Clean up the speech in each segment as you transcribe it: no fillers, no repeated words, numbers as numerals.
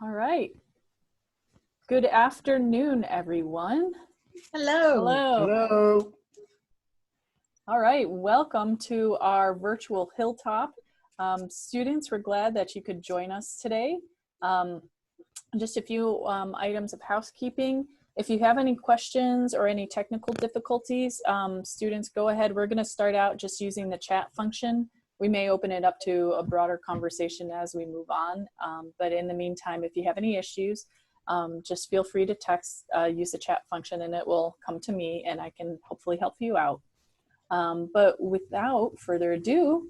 All right. Good afternoon, everyone. Hello. Hello. Hello. All right. Welcome to our virtual Hilltop. Students, we're glad that you could join us today. Just a few items of housekeeping. If you have any questions or any technical difficulties, students, go ahead. We're going to start out just using the chat function. We may open it up to a broader conversation as we move on. But in the meantime, if you have any issues, just feel free to text, use the chat function, and it will come to me and I can hopefully help you out. But without further ado,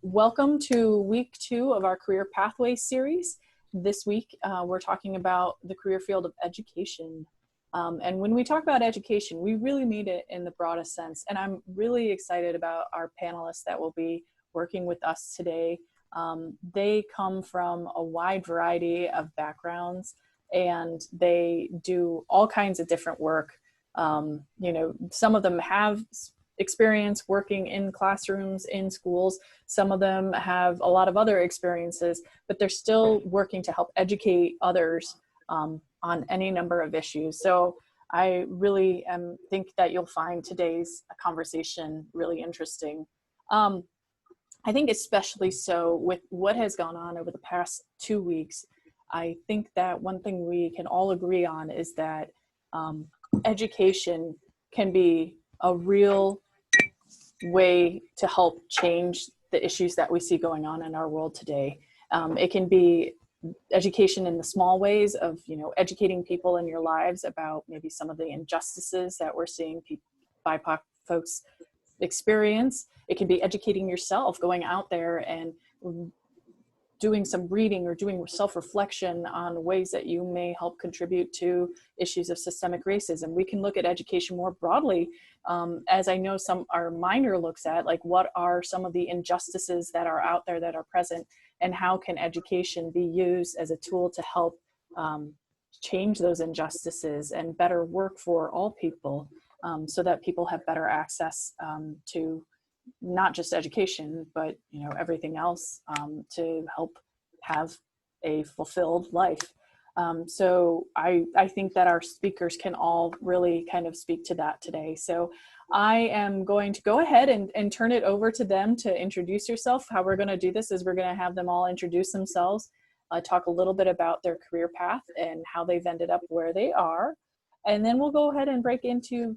welcome to week 2 of our Career Pathways series. This week, we're talking about the career field of education. And when we talk about education, we really mean it in the broadest sense. And I'm really excited about our panelists that will be working with us today. They come from a wide variety of backgrounds and they do all kinds of different work. You know, some of them have experience working in classrooms, in schools. Some of them have a lot of other experiences, but they're still working to help educate others on any number of issues. So I really think that you'll find today's conversation really interesting. I think especially so with what has gone on over the past 2 weeks. I think that one thing we can all agree on is that education can be a real way to help change the issues that we see going on in our world today. It can be education in the small ways of, you know, educating people in your lives about maybe some of the injustices that we're seeing BIPOC folks experience. It can be educating yourself, going out there and doing some reading or doing self-reflection on ways that you may help contribute to issues of systemic racism. We can look at education more broadly, as I know our minor looks at, like what are some of the injustices that are out there that are present, and how can education be used as a tool to help change those injustices and better work for all people, so that people have better access to not just education, but, you know, everything else to help have a fulfilled life. So I think that our speakers can all really kind of speak to that today. So I am going to go ahead and turn it over to them to introduce yourself. How we're going to do this is we're going to have them all introduce themselves, talk a little bit about their career path and how they've ended up where they are. And then we'll go ahead and break into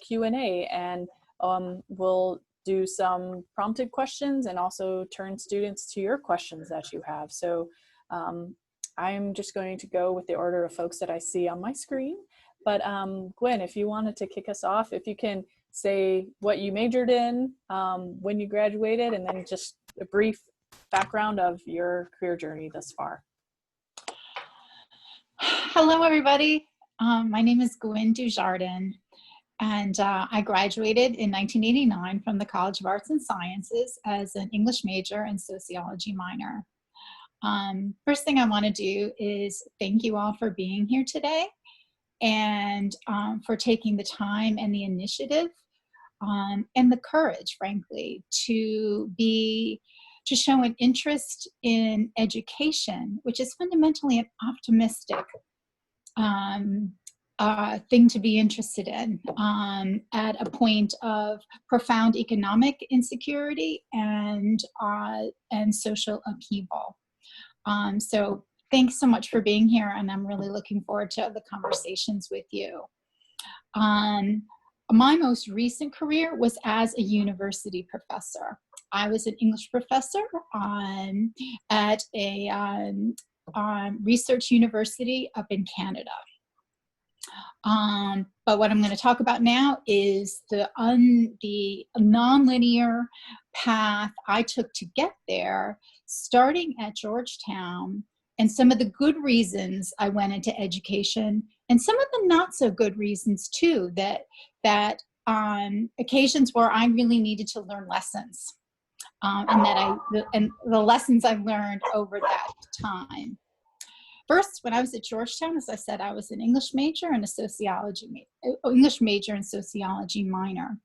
Q&A, and we'll do some prompted questions and also turn students to your questions that you have. So I'm just going to go with the order of folks that I see on my screen. But Gwen, if you wanted to kick us off, if you can say what you majored in, when you graduated, and then just a brief background of your career journey thus far. Hello, everybody. My name is Gwen Dujardin, and I graduated in 1989 from the College of Arts and Sciences as an English major and sociology minor. First thing I want to do is thank you all for being here today, and for taking the time and the initiative and the courage, frankly, to show an interest in education, which is fundamentally an optimistic thing to be interested in at a point of profound economic insecurity and social upheaval. So thanks so much for being here, and I'm really looking forward to the conversations with you. My most recent career was as a university professor. I was an English professor at a research university up in Canada. But what I'm going to talk about now is the nonlinear path I took to get there, starting at Georgetown, and some of the good reasons I went into education, and some of the not so good reasons too, that occasions where I really needed to learn lessons, and the lessons I've learned over that time. First, when I was at Georgetown, as I said, I was an English major and English major and sociology minor.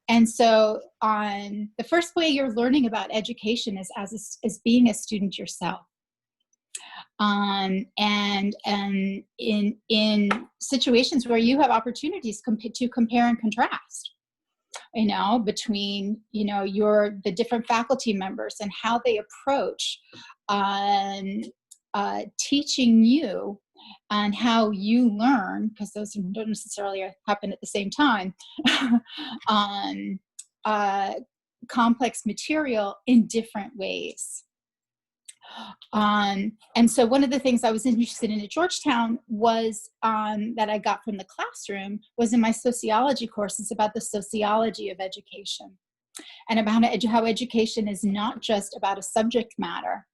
And so the first way you're learning about education is as being a student yourself. and in situations where you have opportunities to compare and contrast, between, the different faculty members and how they approach teaching you and how you learn, because those don't necessarily happen at the same time, on complex material in different ways. And so one of the things I was interested in at Georgetown was that I got from the classroom was in my sociology courses about the sociology of education, and about how education is not just about a subject matter,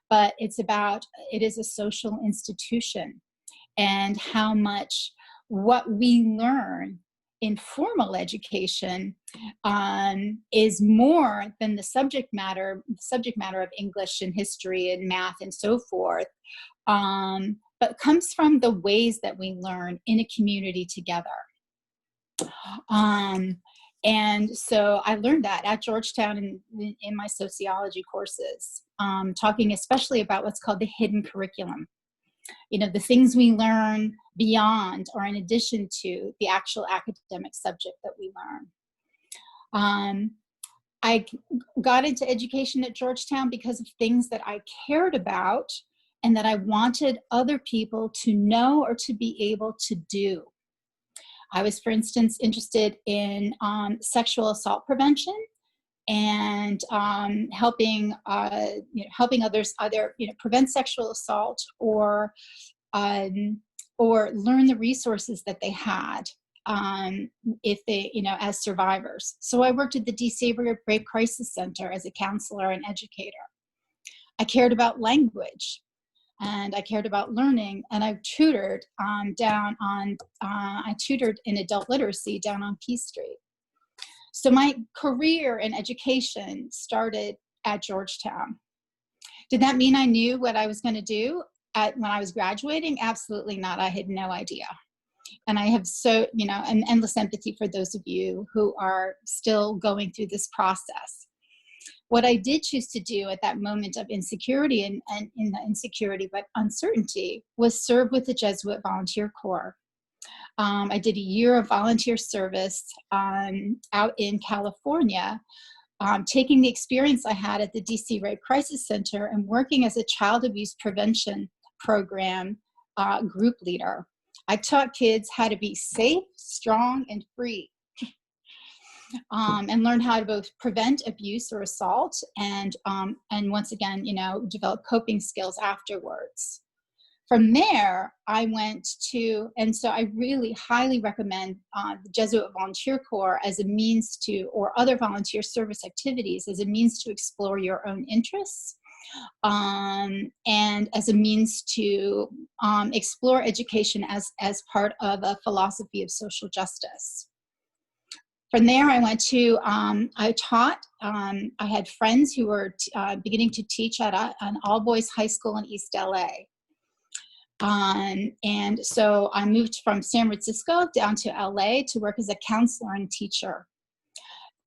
but it is a social institution, and how much what we learn in formal education is more than the subject matter of English and history and math and so forth, but comes from the ways that we learn in a community together. And so I learned that at Georgetown in my sociology courses, talking especially about what's called the hidden curriculum. The things we learn beyond or in addition to the actual academic subject that we learn. I got into education at Georgetown because of things that I cared about and that I wanted other people to know or to be able to do. I was, for instance, interested in sexual assault prevention and helping others either prevent sexual assault or learn the resources that they had if they as survivors. So I worked at the DC Rape Crisis Center as a counselor and educator. I cared about language, and I cared about learning, and I tutored I tutored in adult literacy down on P Street. So my career in education started at Georgetown. Did that mean I knew what I was going to do when I was graduating? Absolutely not. I had no idea. And I have an endless empathy for those of you who are still going through this process. What I did choose to do at that moment of insecurity and in the insecurity but uncertainty was serve with the Jesuit Volunteer Corps. I did a year of volunteer service out in California, taking the experience I had at the DC Rape Crisis Center and working as a child abuse prevention program group leader. I taught kids how to be safe, strong, and free, and learn how to both prevent abuse or assault and once again, develop coping skills afterwards. From there, I went to, and so I really highly recommend the Jesuit Volunteer Corps as a means to, or other volunteer service activities as a means to explore your own interests, and as a means to explore education as part of a philosophy of social justice. From there, I went to, I taught, I had friends who were beginning to teach at an all-boys high school in East LA. And so I moved from San Francisco down to LA to work as a counselor and teacher.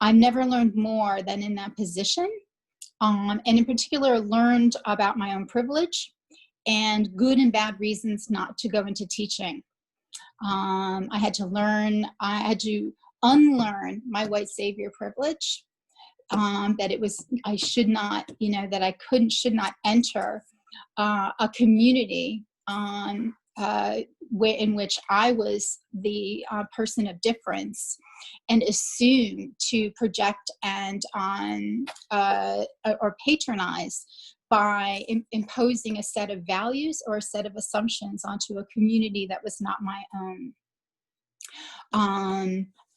I never learned more than in that position, and in particular learned about my own privilege and good and bad reasons not to go into teaching. I had to unlearn my white savior privilege, that I should not, that I should not enter a community in which I was the person of difference and assume to project and or patronize by imposing a set of values or a set of assumptions onto a community that was not my own.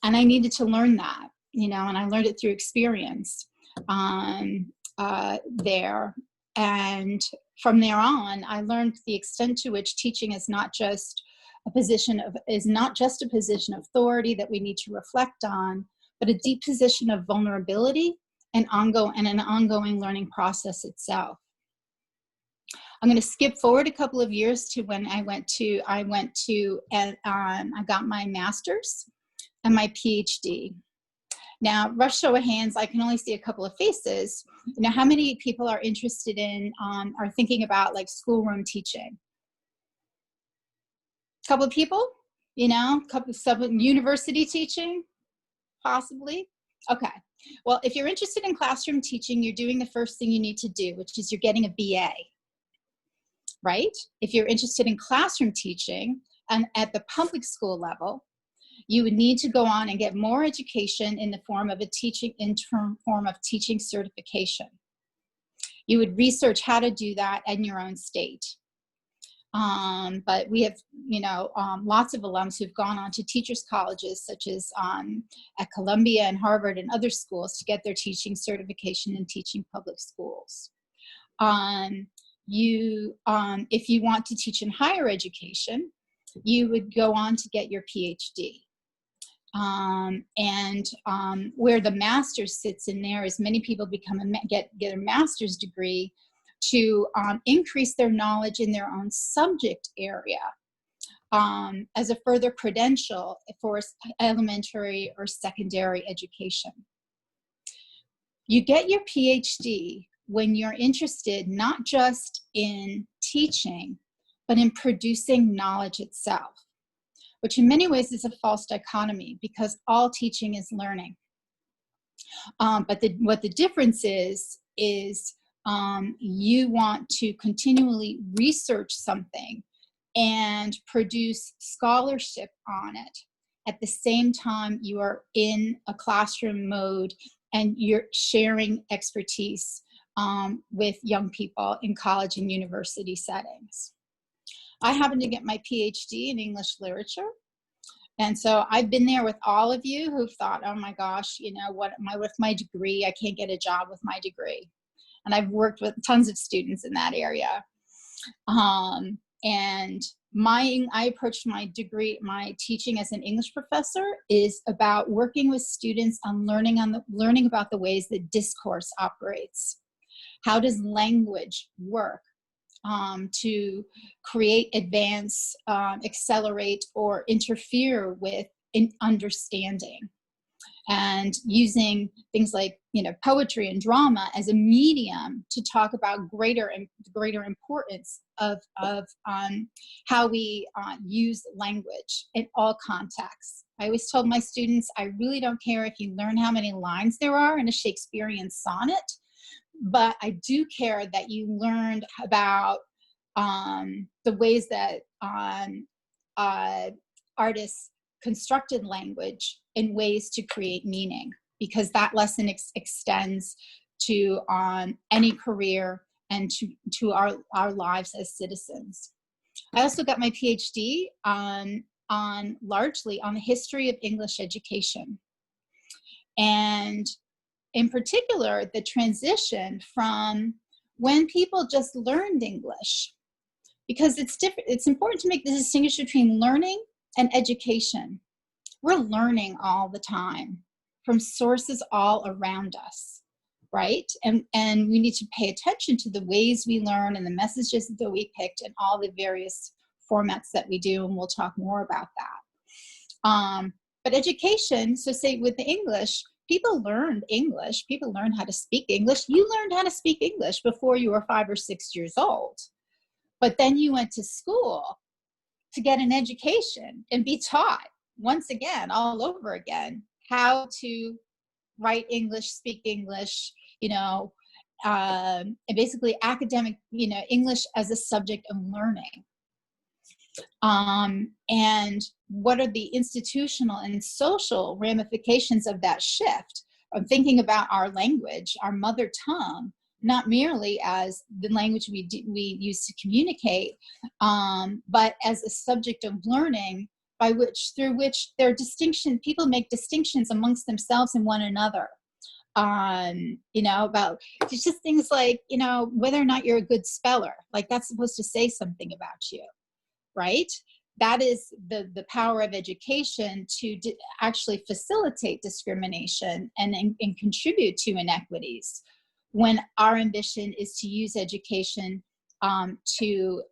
And I needed to learn that, and I learned it through experience there. And from there on, I learned the extent to which teaching is not just a position of authority that we need to reflect on, but a deep position of vulnerability and an ongoing learning process itself. I'm going to skip forward a couple of years to when I got my master's and my PhD. Now, rush show of hands, I can only see a couple of faces. Now, how many people are interested in, are thinking about like schoolroom teaching? Couple of people, you know, some university teaching, possibly. Okay. Well, if you're interested in classroom teaching, you're doing the first thing you need to do, which is you're getting a BA, right? If you're interested in classroom teaching and at the public school level, you would need to go on and get more education in the form of a form of teaching certification. You would research how to do that in your own state. But we have, you know, lots of alums who've gone on to teachers' colleges, such as at Columbia and Harvard and other schools, to get their teaching certification in teaching public schools. If you want to teach in higher education, you would go on to get your PhD. Where the master's sits in there is many people get a master's degree to increase their knowledge in their own subject area as a further credential for elementary or secondary education. You get your PhD when you're interested not just in teaching, but in producing knowledge itself, which in many ways is a false dichotomy because all teaching is learning. But what the difference is you want to continually research something and produce scholarship on it. At the same time, you are in a classroom mode and you're sharing expertise with young people in college and university settings. I happen to get my PhD in English literature. And so I've been there with all of you who've thought, oh my gosh, you know, what am I with my degree? I can't get a job with my degree. And I've worked with tons of students in that area. And I approached my degree, my teaching as an English professor is about working with students on learning about the ways that discourse operates. How does language work to create, advance, accelerate, or interfere with understanding? And using things like, you know, poetry and drama as a medium to talk about greater importance of how we use language in all contexts. I always told my students, I really don't care if you learn how many lines there are in a Shakespearean sonnet, but I do care that you learned about the ways that artists constructed language in ways to create meaning, because that lesson extends to any career and to our lives as citizens. I also got my PhD largely on the history of English education. And in particular, the transition from when people just learned English, because it's important to make the distinction between learning and education. We're learning all the time from sources all around us, right? And we need to pay attention to the ways we learn and the messages that we picked and all the various formats that we do, and we'll talk more about that. But education, so say with the English, people learned English, people learned how to speak English. You learned how to speak English before you were 5 or 6 years old. But then you went to school to get an education and be taught once again, all over again, how to write English, speak English, you know, and basically academic, you know, English as a subject of learning. And what are the institutional and social ramifications of that shift? I'm thinking about our language, our mother tongue, not merely as the language we use to communicate, but as a subject of learning through which people make distinctions amongst themselves and one another. You know, about it's just things like, you know, whether or not you're a good speller, like that's supposed to say something about you, right? That is the power of education to actually facilitate discrimination and contribute to inequities, when our ambition is to use education to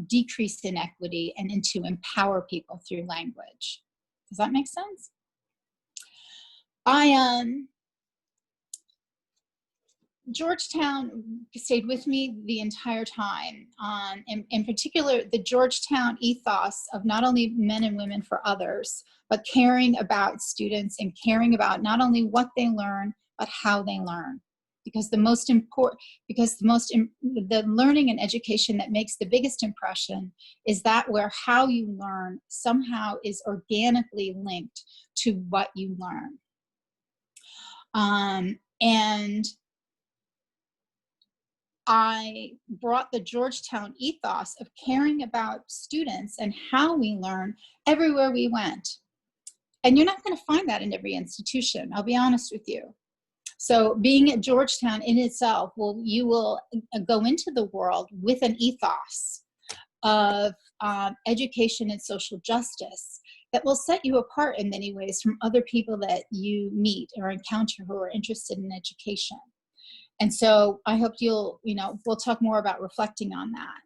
decrease inequity and to empower people through language. Does that make sense? Georgetown stayed with me the entire time. In particular, the Georgetown ethos of not only men and women for others, but caring about students and caring about not only what they learn, but how they learn. Because the learning and education that makes the biggest impression is that where how you learn somehow is organically linked to what you learn. And I brought the Georgetown ethos of caring about students and how we learn everywhere we went. And you're not going to find that in every institution, I'll be honest with you. So being at Georgetown in itself, you will go into the world with an ethos of education and social justice that will set you apart in many ways from other people that you meet or encounter who are interested in education. And so I hope we'll talk more about reflecting on that.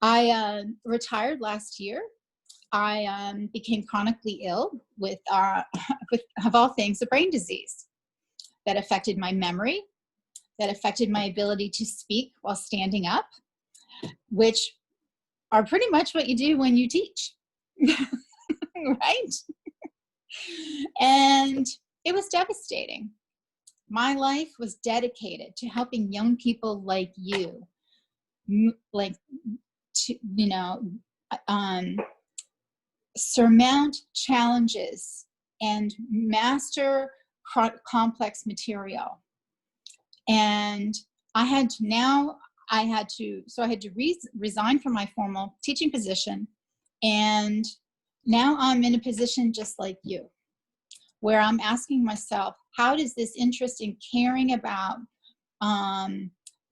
I retired last year. I became chronically ill with, of all things, a brain disease that affected my memory, that affected my ability to speak while standing up, which are pretty much what you do when you teach, right? And it was devastating. My life was dedicated to helping young people like you, surmount challenges and master complex material. And I had to resign from my formal teaching position. And now I'm in a position just like you, where I'm asking myself, how does this interest in caring about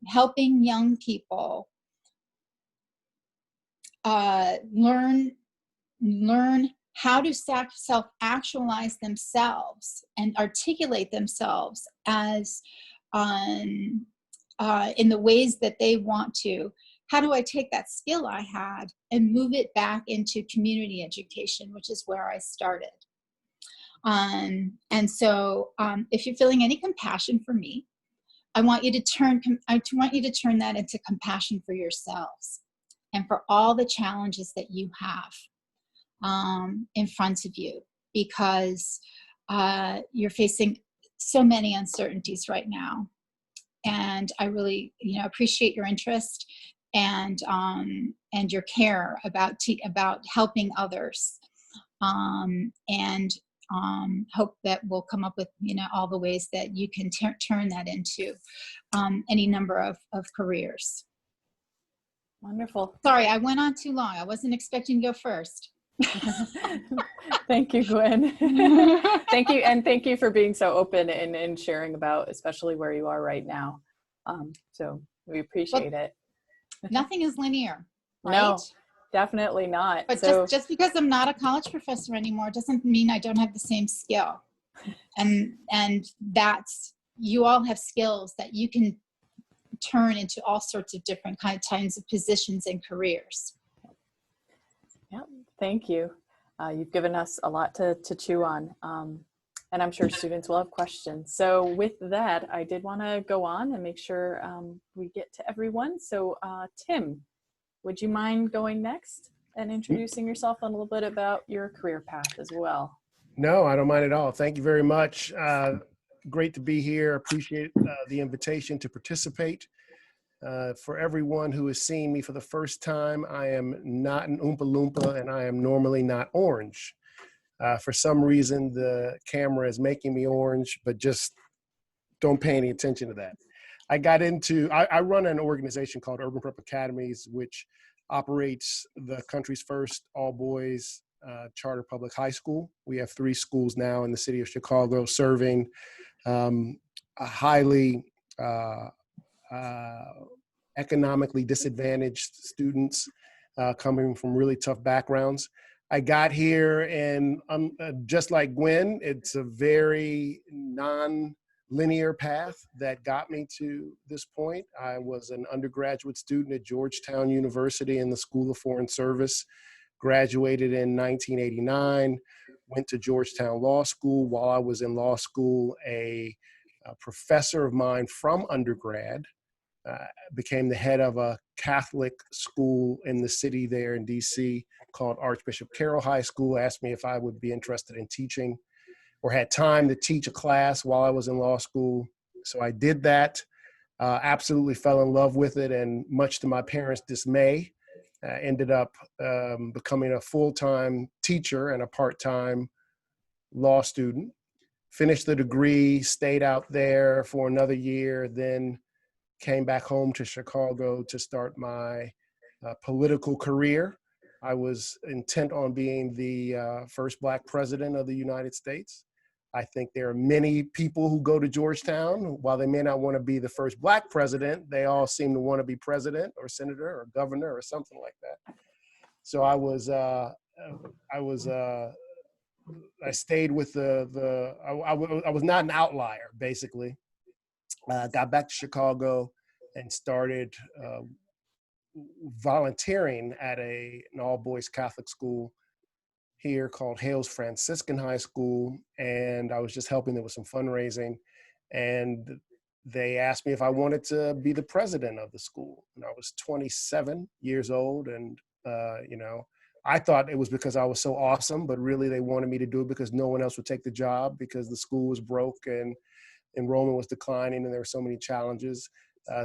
helping young people learn how to self-actualize themselves and articulate themselves as in the ways that they want to. How do I take that skill I had and move it back into community education, which is where I started? And so if you're feeling any compassion for me, I want you to turn that into compassion for yourselves and for all the challenges that you have in front of you, because you're facing so many uncertainties right now. And I really, appreciate your interest and your care about helping others, and hope that we'll come up with, all the ways that you can turn that into any number of careers. Wonderful. Sorry, I went on too long. I wasn't expecting to go first. Thank you, Gwen. Thank you. And thank you for being so open and sharing about, especially where you are right now. So we appreciate it. Nothing is linear, right? No, definitely not. But so, just because I'm not a college professor anymore doesn't mean I don't have the same skill. And that's, you all have skills that you can turn into all sorts of different kinds of positions and careers. Yeah, thank you. You've given us a lot to chew on, and I'm sure students will have questions. So with that, I did want to go on and make sure we get to everyone. So Tim, would you mind going next and introducing yourself and a little bit about your career path as well? No, I don't mind at all. Thank you very much. Great to be here. Appreciate the invitation to participate. For everyone who is seeing me for the first time, I am not an Oompa Loompa, and I am normally not orange. For some reason, the camera is making me orange, but just don't pay any attention to that. I run an organization called Urban Prep Academies, which operates the country's first all-boys charter public high school. We have 3 schools now in the city of Chicago serving a highly economically disadvantaged students coming from really tough backgrounds. I got here and just like Gwen, it's a very non-linear path that got me to this point. I was an undergraduate student at Georgetown University in the School of Foreign Service, graduated in 1989, went to Georgetown Law School. While I was in law school, a professor of mine from undergrad became the head of a Catholic school in the city there in DC called Archbishop Carroll High School, asked me if I would be interested in teaching or had time to teach a class while I was in law school. So I did that, absolutely fell in love with it, and much to my parents' dismay, ended up becoming a full-time teacher and a part-time law student. Finished the degree, stayed out there for another year, then came back home to Chicago to start my political career. I was intent on being the first Black president of the United States. I think there are many people who go to Georgetown, while they may not want to be the first Black president, they all seem to want to be president or senator or governor or something like that. So I stayed with I was not an outlier, basically. Got back to Chicago and started volunteering at an all-boys Catholic school here called Hales Franciscan High School. And I was just helping them with some fundraising. And they asked me if I wanted to be the president of the school. And I was 27 years old. And, I thought it was because I was so awesome, but really they wanted me to do it because no one else would take the job because the school was broke and enrollment was declining and there were so many challenges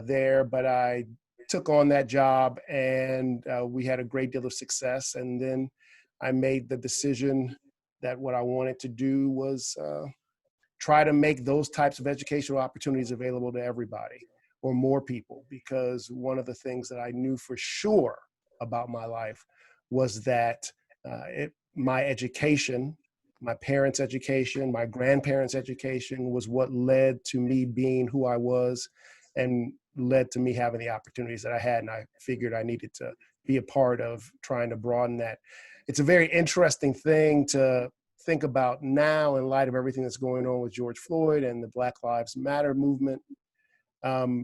there. But I took on that job and we had a great deal of success. And then I made the decision that what I wanted to do was try to make those types of educational opportunities available to everybody or more people, because one of the things that I knew for sure about my life was that my education, my parents' education, my grandparents' education was what led to me being who I was and led to me having the opportunities that I had. And I figured I needed to be a part of trying to broaden that. It's a very interesting thing to think about now in light of everything that's going on with George Floyd and the Black Lives Matter movement.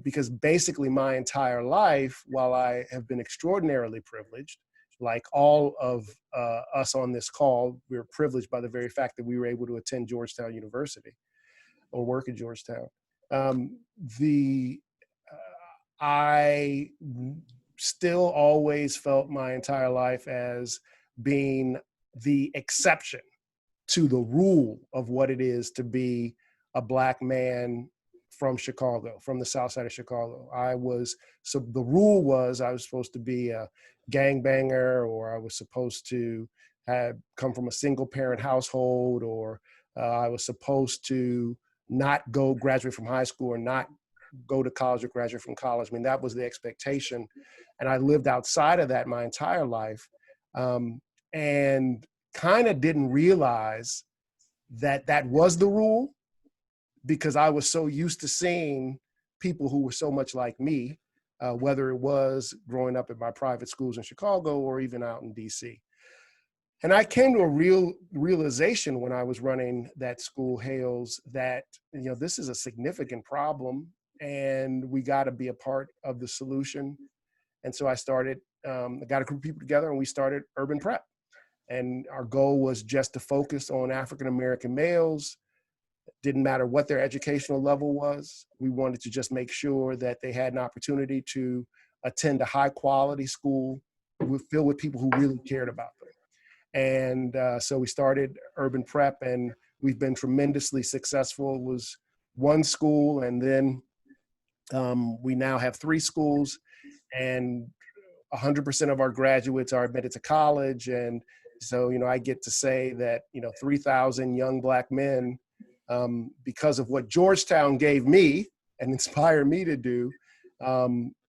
Because basically my entire life, while I have been extraordinarily privileged, like all of us on this call, we're privileged by the very fact that we were able to attend Georgetown University or work at Georgetown. I still always felt my entire life as being the exception to the rule of what it is to be a Black man from Chicago, from the South Side of Chicago. So the rule was I was supposed to be a gangbanger, or I was supposed to have come from a single parent household, or I was supposed to not graduate from high school or not go to college or graduate from college. I mean, that was the expectation. And I lived outside of that my entire life, and kind of didn't realize that that was the rule, because I was so used to seeing people who were so much like me, whether it was growing up at my private schools in Chicago or even out in DC. And I came to a realization when I was running that school, Hales, that this is a significant problem and we got to be a part of the solution. And so I got a group of people together and we started Urban Prep. And our goal was just to focus on African-American males. Didn't matter what their educational level was. We wanted to just make sure that they had an opportunity to attend a high quality school filled with people who really cared about them. And so we started Urban Prep, and we've been tremendously successful. It was one school, and then we now have 3 schools, and 100% of our graduates are admitted to college. And so, I get to say that, 3,000 young Black men, because of what Georgetown gave me and inspired me to do,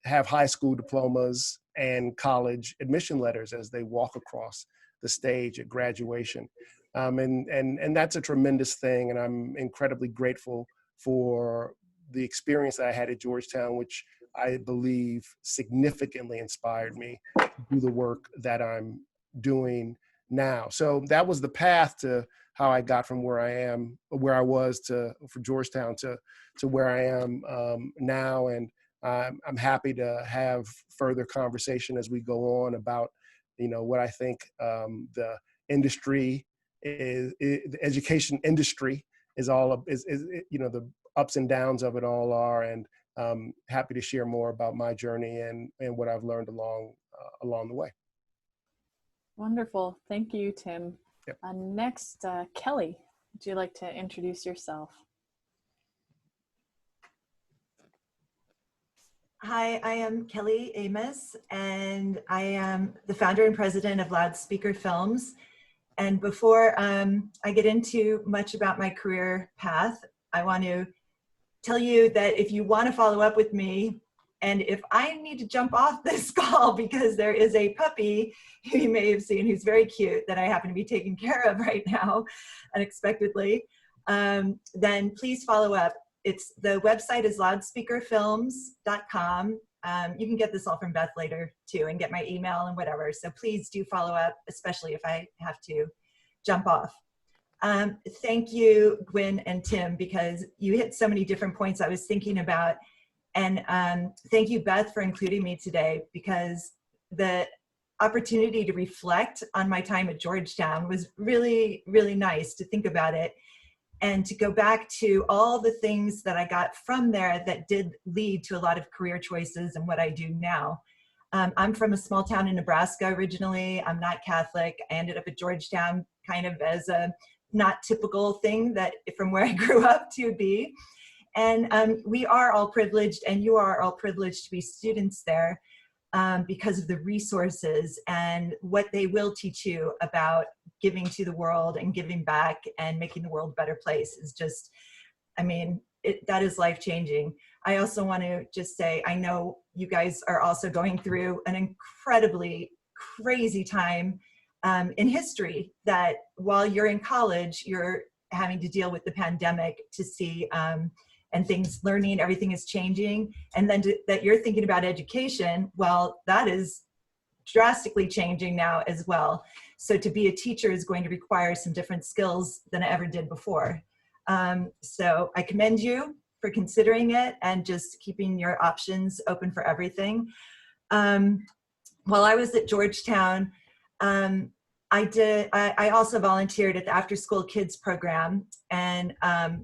have high school diplomas and college admission letters as they walk across the stage at graduation. And that's a tremendous thing. And I'm incredibly grateful for the experience that I had at Georgetown, which I believe significantly inspired me to do the work that I'm doing now. So that was the path to how I got from where I was for Georgetown to where I am now. And I'm happy to have further conversation as we go on about, what I think the industry the education industry is all is you know, the ups and downs of it all are, and happy to share more about my journey and what I've learned along the way. Wonderful. Thank you, Tim. Yep. Next, Kelly, would you like to introduce yourself? Hi, I am Kelly Amos, and I am the founder and president of Loudspeaker Films. And before I get into much about my career path, I want to tell you that if you want to follow up with me, and if I need to jump off this call because there is a puppy who you may have seen who's very cute that I happen to be taking care of right now unexpectedly, then please follow up. The website is loudspeakerfilms.com. You can get this all from Beth later too and get my email and whatever. So please do follow up, especially if I have to jump off. Thank you, Gwen and Tim, because you hit so many different points I was thinking about. And thank you, Beth, for including me today, because the opportunity to reflect on my time at Georgetown was really, really nice to think about it and to go back to all the things that I got from there that did lead to a lot of career choices and what I do now. I'm from a small town in Nebraska originally. I'm not Catholic. I ended up at Georgetown kind of as a not typical thing that from where I grew up to be. And we are all privileged, and you are all privileged to be students there because of the resources and what they will teach you about giving to the world and giving back and making the world a better place is just, I mean, that is life-changing. I also want to just say, I know you guys are also going through an incredibly crazy time in history, that while you're in college, you're having to deal with the pandemic to see and things, learning, everything is changing. And then that you're thinking about education, well, that is drastically changing now as well. So to be a teacher is going to require some different skills than I ever did before. So I commend you for considering it and just keeping your options open for everything. While I was at Georgetown, I also volunteered at the after school kids program and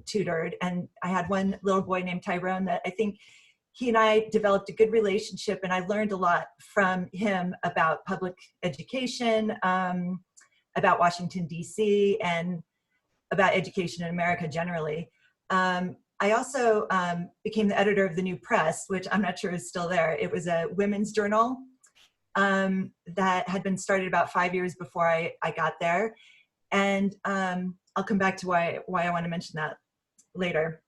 tutored. And I had one little boy named Tyrone that I think he and I developed a good relationship, and I learned a lot from him about public education, about Washington, D.C., and about education in America generally. I also became the editor of the New Press, which I'm not sure is still there. It was a women's journal that had been started about 5 years before I got there. And I'll come back to why I want to mention that later.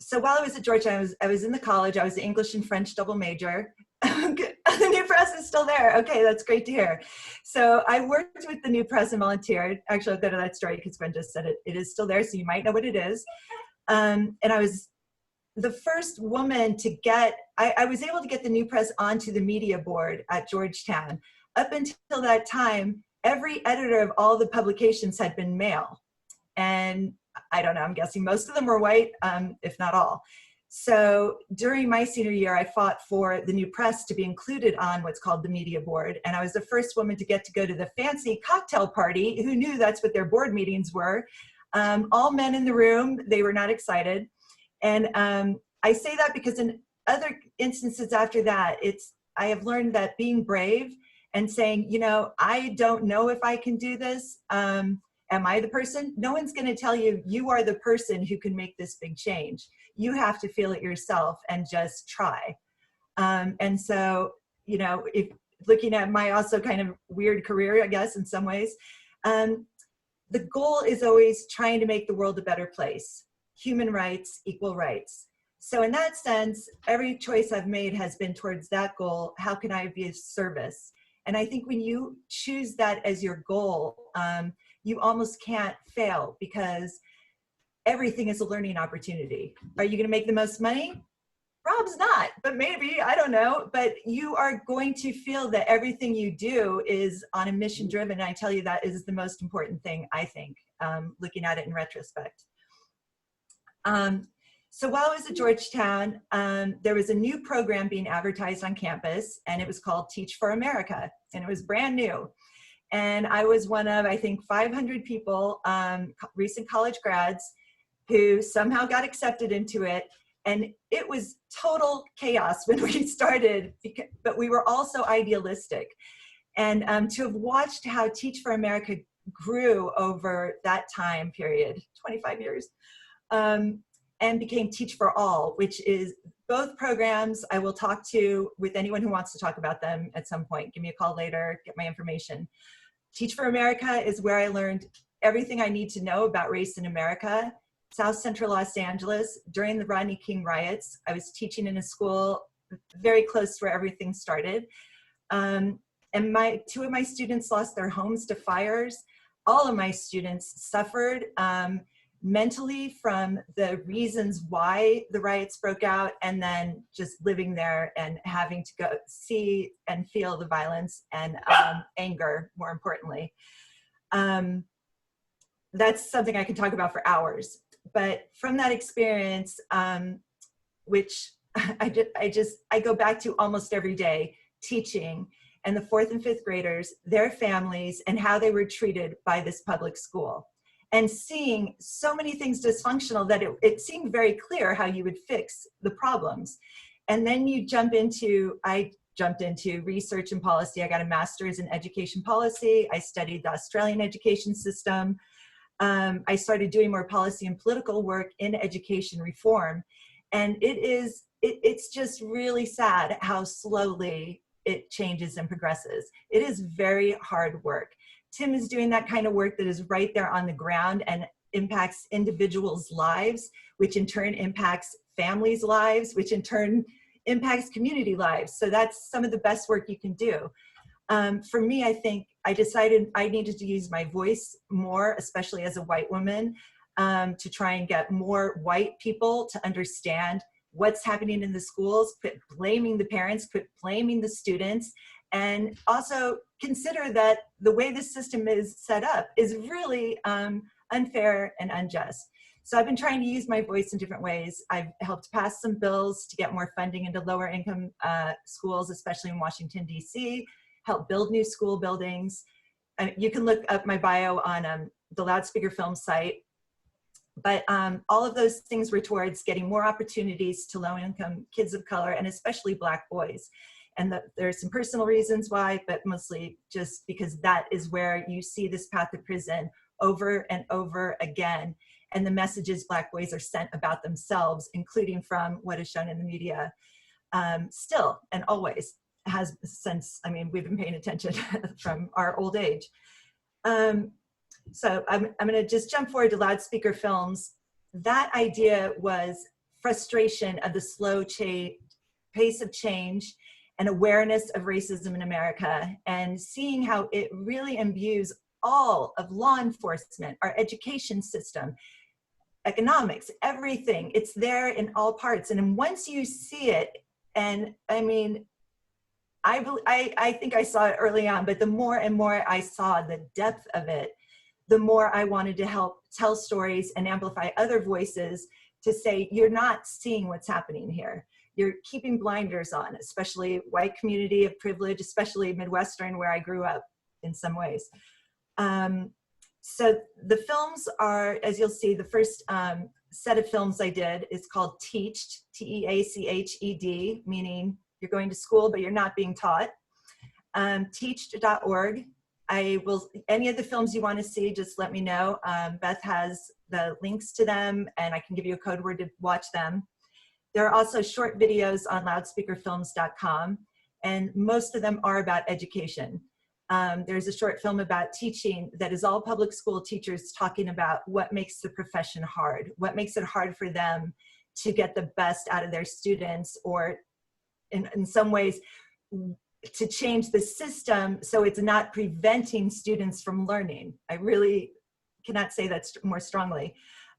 So while I was at Georgetown, I was in the college. I was an English and French double major. The New Press is still there. Okay, that's great to hear. So I worked with the New Press and volunteered. Actually, I'll go to that story because Gwen just said it. It is still there, so you might know what it is. And I was the first woman to get, I was able to get the New Press onto the media board at Georgetown. Up until that time, every editor of all the publications had been male. And I don't know, I'm guessing most of them were white, if not all. So during my senior year, I fought for the New Press to be included on what's called the media board. And I was the first woman to get to go to the fancy cocktail party. Who knew that's what their board meetings were? All men in the room, they were not excited. And I say that because in other instances after that, I have learned that being brave and saying, you know, I don't know if I can do this. Am I the person? No one's going to tell you, you are the person who can make this big change. You have to feel it yourself and just try. And so, you know, if looking at my also kind of weird career, I guess, in some ways, the goal is always trying to make the world a better place. Human rights, equal rights. So in that sense, every choice I've made has been towards that goal. How can I be of service? And I think when you choose that as your goal, you almost can't fail because everything is a learning opportunity. Are you going to make the most money? Rob's not, but maybe, I don't know. But you are going to feel that everything you do is on a mission driven. And I tell you, that is the most important thing, I think, looking at it in retrospect. So while I was at Georgetown, there was a new program being advertised on campus, and it was called Teach for America, and it was brand new. And I was one of, I think, 500 people, recent college grads, who somehow got accepted into it. And it was total chaos when we started, but we were also idealistic. And to have watched how Teach for America grew over that time period, 25 years, and became Teach for All, which is both programs I will talk to with anyone who wants to talk about them at some point. Give me a call later, get my information. Teach for America is where I learned everything I need to know about race in America. South Central Los Angeles, during the Rodney King riots, I was teaching in a school very close to where everything started. And two of my students lost their homes to fires. All of my students suffered mentally from the reasons why the riots broke out, and then just living there and having to go see and feel the violence and anger, more importantly. That's something I can talk about for hours. But from that experience, which I go back to almost every day, teaching, and the 4th and 5th graders, their families, and how they were treated by this public school. And seeing so many things dysfunctional that it seemed very clear how you would fix the problems. And then you I jumped into research and policy. I got a master's in education policy. I studied the Australian education system. I started doing more policy and political work in education reform. And it's just really sad how slowly it changes and progresses. It is very hard work. Tim is doing that kind of work that is right there on the ground and impacts individuals' lives, which in turn impacts families' lives, which in turn impacts community lives. So that's some of the best work you can do. For me, I think I decided I needed to use my voice more, especially as a white woman, to try and get more white people to understand what's happening in the schools, quit blaming the parents, quit blaming the students, and also consider that the way the system is set up is really unfair and unjust. So I've been trying to use my voice in different ways. I've helped pass some bills to get more funding into lower income schools, especially in Washington, D.C., help build new school buildings. You can look up my bio on the Loudspeaker Film site. But all of those things were towards getting more opportunities to low-income kids of color, and especially Black boys. And there's some personal reasons why, but mostly just because that is where you see this path to prison over and over again. And the messages Black boys are sent about themselves, including from what is shown in the media, still and always has since, I mean, we've been paying attention from our old age. So I'm going to just jump forward to Loudspeaker Films. That idea was frustration of the slow pace of change and awareness of racism in America, and seeing how it really imbues all of law enforcement, our education system, economics, everything. It's there in all parts. And then once you see it, and I mean, I think I saw it early on, but the more and more I saw the depth of it, the more I wanted to help tell stories and amplify other voices to say, you're not seeing what's happening here. You're keeping blinders on, especially white community of privilege, especially Midwestern, where I grew up in some ways. So the films are, as you'll see, the first set of films I did is called Teached, T-E-A-C-H-E-D, meaning you're going to school, but you're not being taught. Teached.org. Any of the films you want to see, just let me know. Beth has the links to them, and I can give you a code word to watch them. There are also short videos on loudspeakerfilms.com, and most of them are about education. There's a short film about teaching that is all public school teachers talking about what makes the profession hard, what makes it hard for them to get the best out of their students, or in some ways, to change the system so it's not preventing students from learning. I really cannot say that more strongly.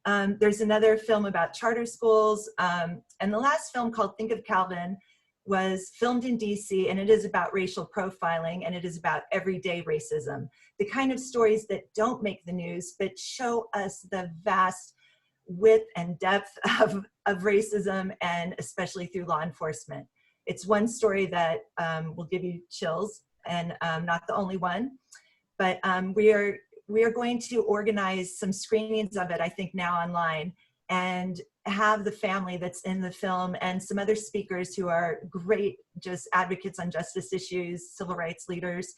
There's another film about charter schools, and the last film called Think of Calvin was filmed in DC, and it is about racial profiling, and it is about everyday racism. The kind of stories that don't make the news, but show us the vast width and depth of racism, and especially through law enforcement. It's one story that will give you chills, and not the only one. But we are going to organize some screenings of it, I think, now online, and have the family that's in the film and some other speakers who are great just advocates on justice issues, civil rights leaders,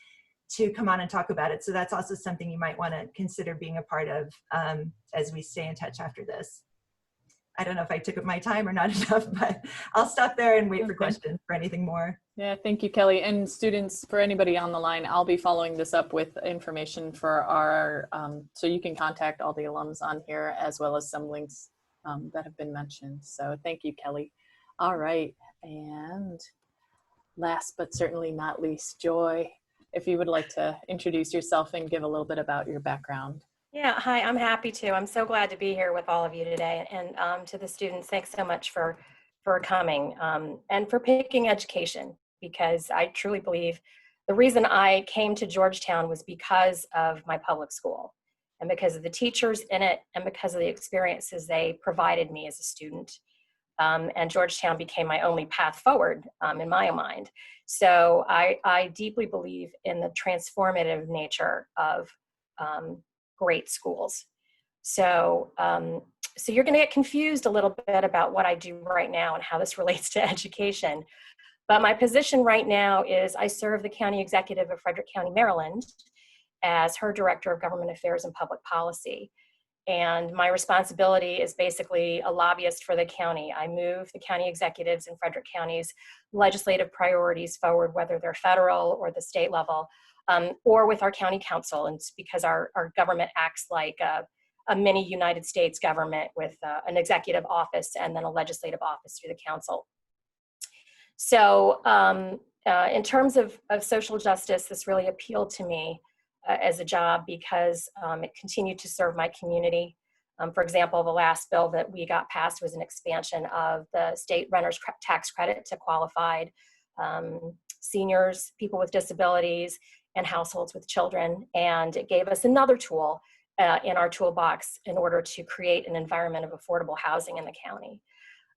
to come on and talk about it. So that's also something you might want to consider being a part of as we stay in touch after this. I don't know if I took up my time or not enough, but I'll stop there and wait for questions for anything more. Yeah, thank you, Kelly. And students, for anybody on the line, I'll be following this up with information for our, so you can contact all the alums on here, as well as some links that have been mentioned. So thank you, Kelly. All right, and last but certainly not least, Joy, if you would like to introduce yourself and give a little bit about your background. Yeah, hi, I'm happy to. I'm so glad to be here with all of you today. And to the students, thanks so much for coming and for picking education, because I truly believe the reason I came to Georgetown was because of my public school and because of the teachers in it and because of the experiences they provided me as a student. And Georgetown became my only path forward in my mind. So I deeply believe in the transformative nature of great schools. So, so you're going to get confused a little bit about what I do right now and how this relates to education. But my position right now is I serve the county executive of Frederick County, Maryland, as her director of government affairs and public policy. And my responsibility is basically a lobbyist for the county. I move the county executives in Frederick County's legislative priorities forward, whether they're federal or the state level, or with our county council. And it's because our government acts like a mini United States government with an executive office and then a legislative office through the council. So in terms of social justice, this really appealed to me as a job because it continued to serve my community. For example, the last bill that we got passed was an expansion of the state renter's tax credit to qualified seniors, people with disabilities, and households with children. And it gave us another tool in our toolbox in order to create an environment of affordable housing in the county.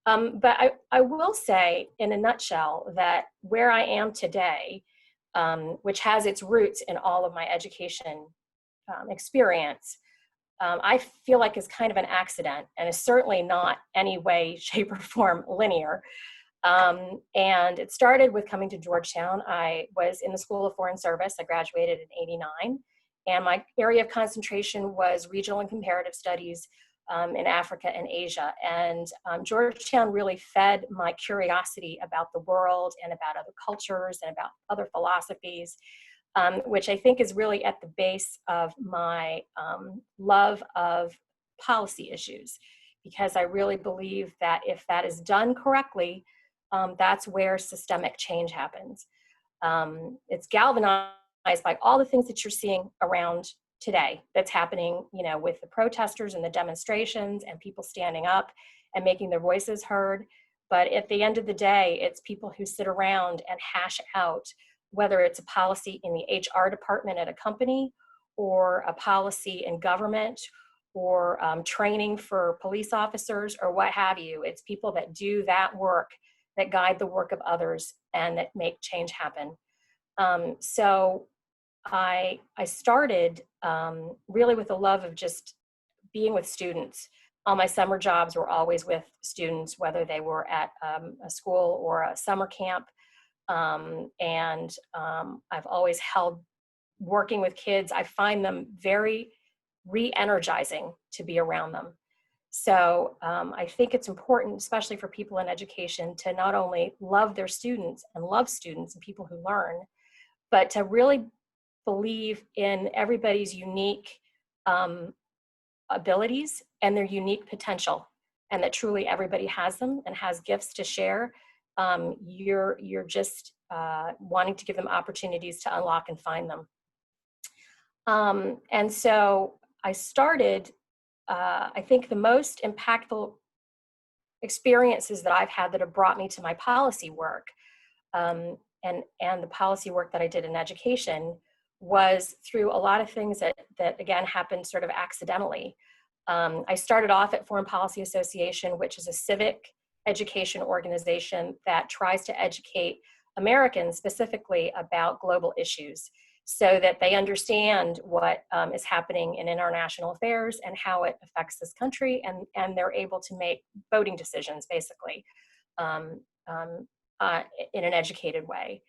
But I will say in a nutshell that where I am today, which has its roots in all of my education experience, I feel like is kind of an accident and is certainly not any way, shape, or form linear. And it started with coming to Georgetown. I was in the School of Foreign Service. I graduated in '89, and my area of concentration was regional and comparative studies in Africa and Asia. And Georgetown really fed my curiosity about the world and about other cultures and about other philosophies, which I think is really at the base of my love of policy issues, because I really believe that if that is done correctly, that's where systemic change happens. It's galvanized by all the things that you're seeing around today that's happening, you know, with the protesters and the demonstrations and people standing up and making their voices heard. But at the end of the day, it's people who sit around and hash out whether it's a policy in the HR department at a company or a policy in government or training for police officers or what have you. It's people that do that work, that guide the work of others and that make change happen. So I started really with a love of just being with students. All my summer jobs were always with students, whether they were at a school or a summer camp. And I've always held working with kids. I find them very re-energizing to be around them. So I think it's important, especially for people in education, to not only love their students and people who learn, but to really believe in everybody's unique abilities and their unique potential, and that truly everybody has them and has gifts to share. You're just wanting to give them opportunities to unlock and find them. And so I started, I think the most impactful experiences that I've had that have brought me to my policy work and the policy work that I did in education was through a lot of things that again happened sort of accidentally. I started off at Foreign Policy Association, which is a civic education organization that tries to educate Americans specifically about global issues. so that they understand what is happening in international affairs and how it affects this country, and they're able to make voting decisions, basically, um, um, in an educated way.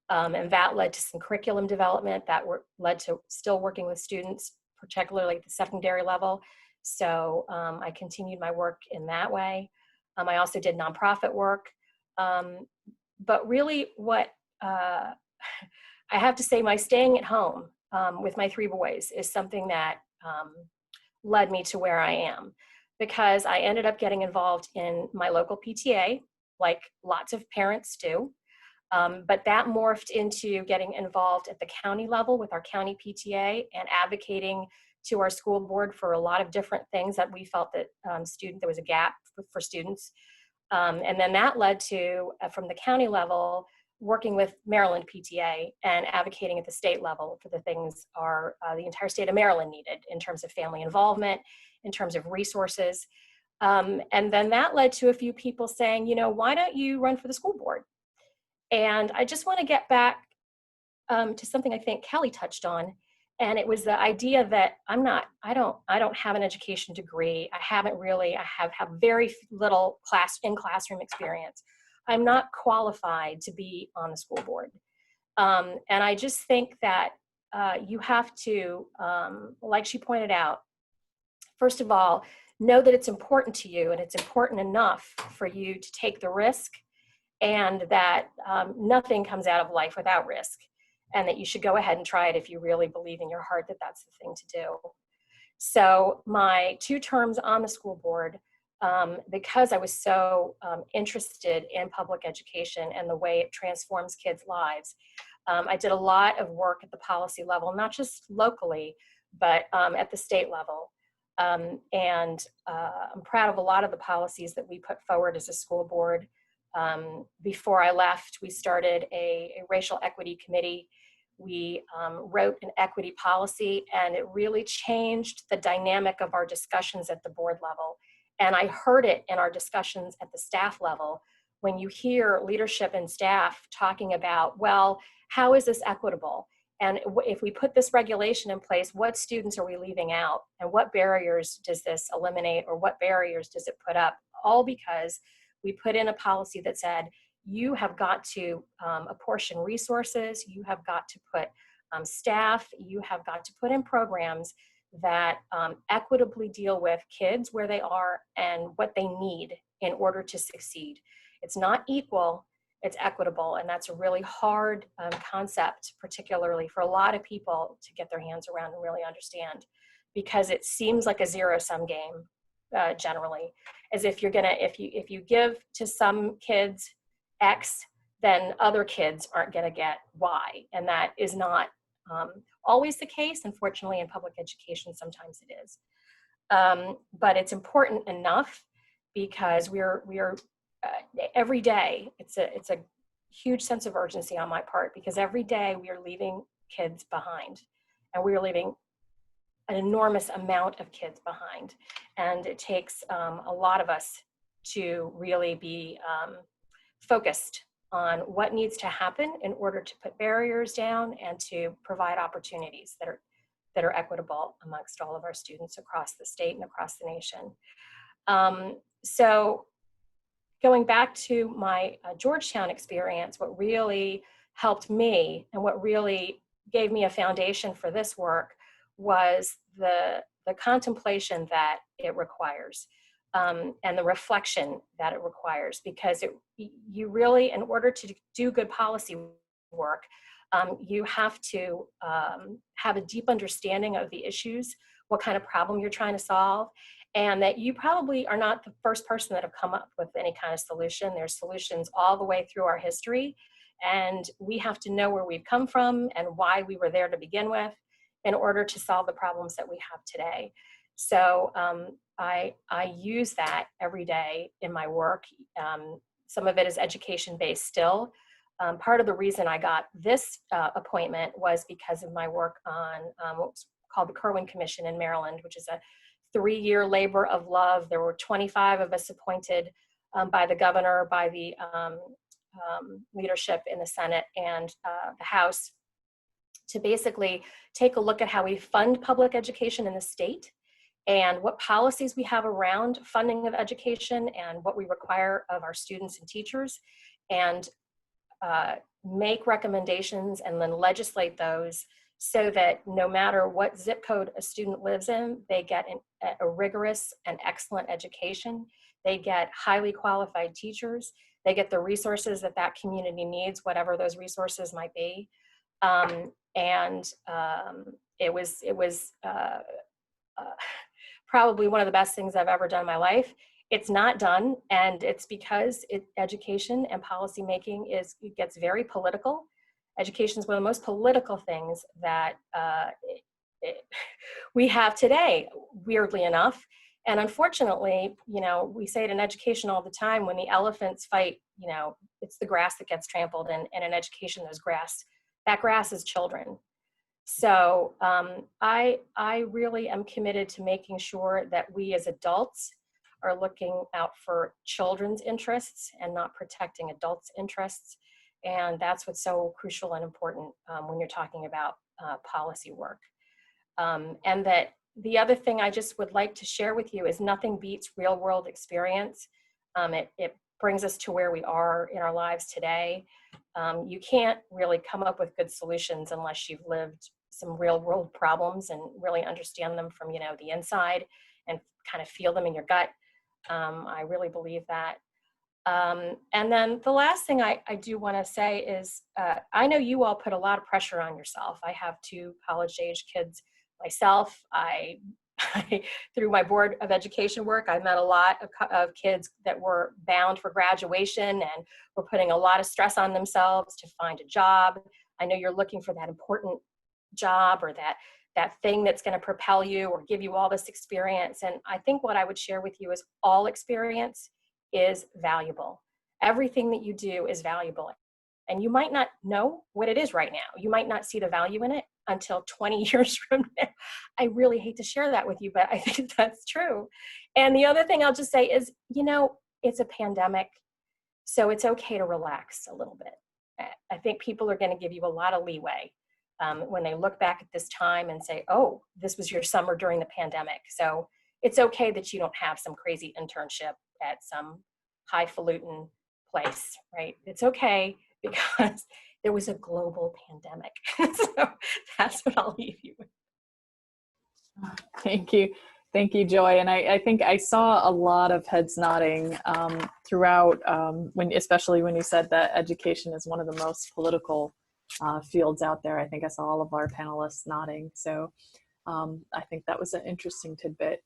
And that led to some curriculum development that led to still working with students, particularly at the secondary level. So I continued my work in that way. I also did nonprofit work. But really what I have to say, my staying at home with my 3 boys is something that led me to where I am, because I ended up getting involved in my local PTA, like lots of parents do. But that morphed into getting involved at the county level with our county PTA and advocating to our school board for a lot of different things that we felt that there was a gap for students. And then that led to, from the county level, working with Maryland PTA and advocating at the state level for the things the entire state of Maryland needed in terms of family involvement, in terms of resources. And then that led to a few people saying, you know, why don't you run for the school board? And I just want to get back to something I think Kelly touched on, and it was the idea that I don't have an education degree. I have very little classroom experience. I'm not qualified to be on the school board. And I just think that you have to, like she pointed out, first of all, know that it's important to you and it's important enough for you to take the risk, and that nothing comes out of life without risk, and that you should go ahead and try it if you really believe in your heart that that's the thing to do. So my 2 terms on the school board, because I was so interested in public education and the way it transforms kids' lives, I did a lot of work at the policy level, not just locally, but at the state level. And I'm proud of a lot of the policies that we put forward as a school board. Before I left, we started a racial equity committee. We wrote an equity policy, and it really changed the dynamic of our discussions at the board level. And I heard it in our discussions at the staff level, when you hear leadership and staff talking about, well, how is this equitable? And if we put this regulation in place, what students are we leaving out? And what barriers does this eliminate, or what barriers does it put up? All because we put in a policy that said, you have got to apportion resources, you have got to put staff, you have got to put in programs that equitably deal with kids where they are and what they need in order to succeed. It's not equal, it's equitable, and that's a really hard concept, particularly for a lot of people to get their hands around and really understand, because it seems like a zero-sum game. Generally, as if if you give to some kids X, then other kids aren't going to get Y, and that is not always the case. Unfortunately, in public education, sometimes it is, but it's important enough, because we are every day. It's a huge sense of urgency on my part, because every day we are leaving kids behind, and we are leaving an enormous amount of kids behind. And it takes a lot of us to really be focused on what needs to happen in order to put barriers down and to provide opportunities that are equitable amongst all of our students across the state and across the nation. So going back to my Georgetown experience, what really helped me and what really gave me a foundation for this work was the contemplation that it requires, and the reflection that it requires, because you really, in order to do good policy work, you have to have a deep understanding of the issues, what kind of problem you're trying to solve, and that you probably are not the first person that have come up with any kind of solution. There's solutions all the way through our history, and we have to know where we've come from and why we were there to begin with, in order to solve the problems that we have today. So I use that every day in my work. Some of it is education-based still. Part of the reason I got this appointment was because of my work on what's called the Kirwan Commission in Maryland, which is a 3-year labor of love. There were 25 of us appointed by the governor, by the leadership in the Senate and the House. to basically take a look at how we fund public education in the state and what policies we have around funding of education and what we require of our students and teachers, and make recommendations and then legislate those so that no matter what zip code a student lives in, they get a rigorous and excellent education. They get highly qualified teachers. They get the resources that that community needs, whatever those resources might be. It was probably one of the best things I've ever done in my life. It's not done, and it's because education and policy making it gets very political. Education is one of the most political things that we have today, weirdly enough. And unfortunately, you know, we say it in education all the time, when the elephants fight, you know, it's the grass that gets trampled, and in education, there's grass. That grass is children. So I really am committed to making sure that we as adults are looking out for children's interests and not protecting adults' interests. And that's what's so crucial and important when you're talking about policy work. And that the other thing I just would like to share with you is nothing beats real world experience. It brings us to where we are in our lives today. You can't really come up with good solutions unless you've lived some real world problems and really understand them from, you know, the inside and kind of feel them in your gut. I really believe that. And then the last thing I do want to say is, I know you all put a lot of pressure on yourself. I have 2 college-age kids myself. Through my board of education work, I met a lot of kids that were bound for graduation and were putting a lot of stress on themselves to find a job. I know you're looking for that important job or that thing that's going to propel you or give you all this experience. And I think what I would share with you is all experience is valuable. Everything that you do is valuable. And you might not know what it is right now. You might not see the value in it until 20 years from now. I really hate to share that with you, but I think that's true. And the other thing I'll just say is, you know, it's a pandemic, so it's okay to relax a little bit. I think people are going to give you a lot of leeway when they look back at this time and say, oh, this was your summer during the pandemic. So it's okay that you don't have some crazy internship at some highfalutin place, right? It's okay because there was a global pandemic. So that's what I'll leave you with. Thank you. Thank you, Joy. And I think I saw a lot of heads nodding throughout, especially when you said that education is one of the most political fields out there. I think I saw all of our panelists nodding. So I think that was an interesting tidbit.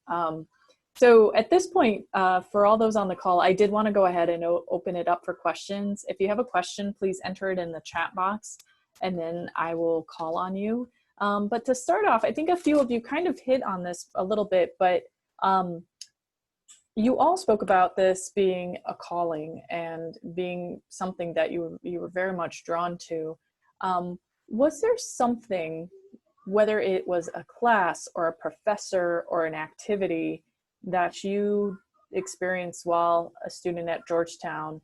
So at this point, for all those on the call, I did want to go ahead and open it up for questions. If you have a question, please enter it in the chat box, and then I will call on you. But to start off, I think a few of you kind of hit on this a little bit, but you all spoke about this being a calling and being something that you were very much drawn to. Was there something, whether it was a class or a professor or an activity, that you experienced while a student at Georgetown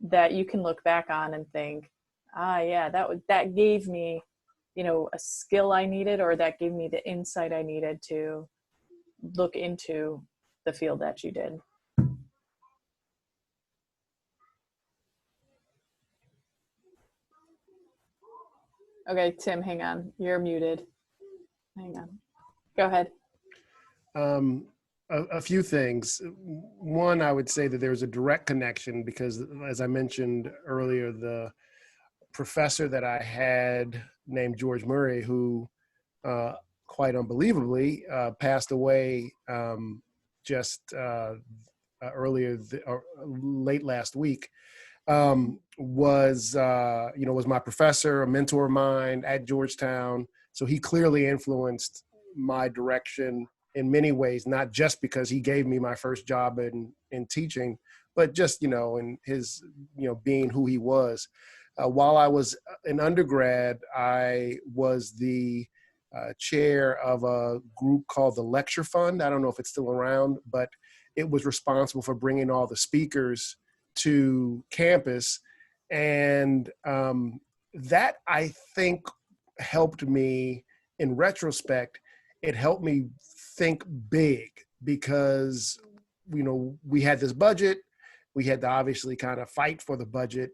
that you can look back on and think, yeah, that gave me, you know, a skill I needed, or that gave me the insight I needed to look into the field that you did? Okay, Tim, hang on. You're muted. Hang on. Go ahead. A few things. One, I would say that there's a direct connection because, as I mentioned earlier, the professor that I had named George Murray, who quite unbelievably passed away just late last week, was my professor, a mentor of mine at Georgetown. So he clearly influenced my direction in many ways, not just because he gave me my first job in teaching, but just, in his, being who he was. While I was an undergrad, I was the chair of a group called the Lecture Fund. I don't know if it's still around, but it was responsible for bringing all the speakers to campus. And that, I think, helped me, in retrospect, it helped me think big, because, you know, we had this budget, we had to obviously kind of fight for the budget,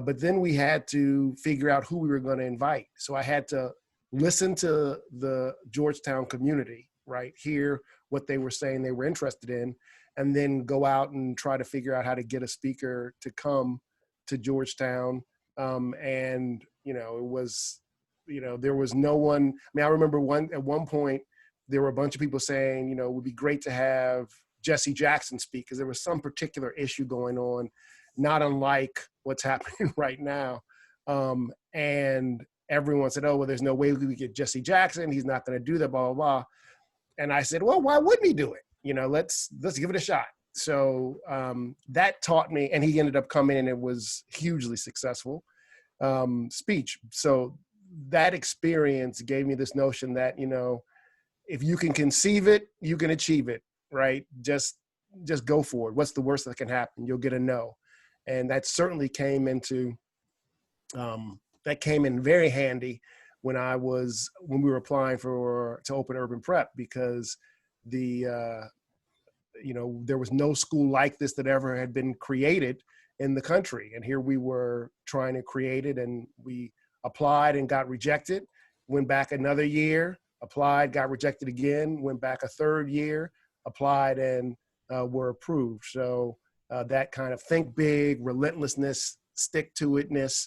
but then we had to figure out who we were going to invite. So I had to listen to the Georgetown community, right? Hear what they were saying they were interested in, and then go out and try to figure out how to get a speaker to come to Georgetown. And, you know, it was, you know, there was no one. I mean, I remember at one point, there were a bunch of people saying, you know, it would be great to have Jesse Jackson speak, because there was some particular issue going on, not unlike what's happening right now. And everyone said, oh, well, there's no way we could get Jesse Jackson. He's not going to do that, blah, blah, blah. And I said, well, why wouldn't he do it? You know, let's give it a shot. So that taught me, and he ended up coming, and it was hugely successful speech. So that experience gave me this notion that, you know, if you can conceive it, you can achieve it, right? Just go for it. What's the worst that can happen? You'll get a no. And that certainly came in very handy when we were applying to open urban prep, because you know, there was no school like this that ever had been created in the country. And here we were trying to create it, and we applied and got rejected, went back another year, applied, got rejected again, went back a third year, applied, and were approved. So that kind of think big, relentlessness, stick to itness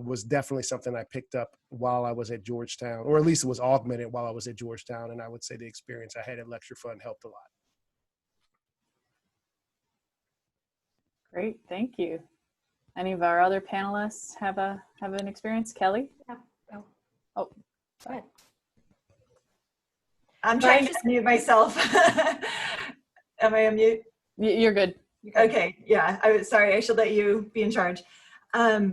was definitely something I picked up while I was at Georgetown, or at least it was augmented while I was at Georgetown. And I would say the experience I had at Lecture Fund helped a lot. Great, thank you. Any of our other panelists have an experience? Kelly? Yeah. Oh, Go ahead. I'm trying to mute myself. Am I on mute? you're good. Okay, yeah, I was sorry, I should let you be in charge. I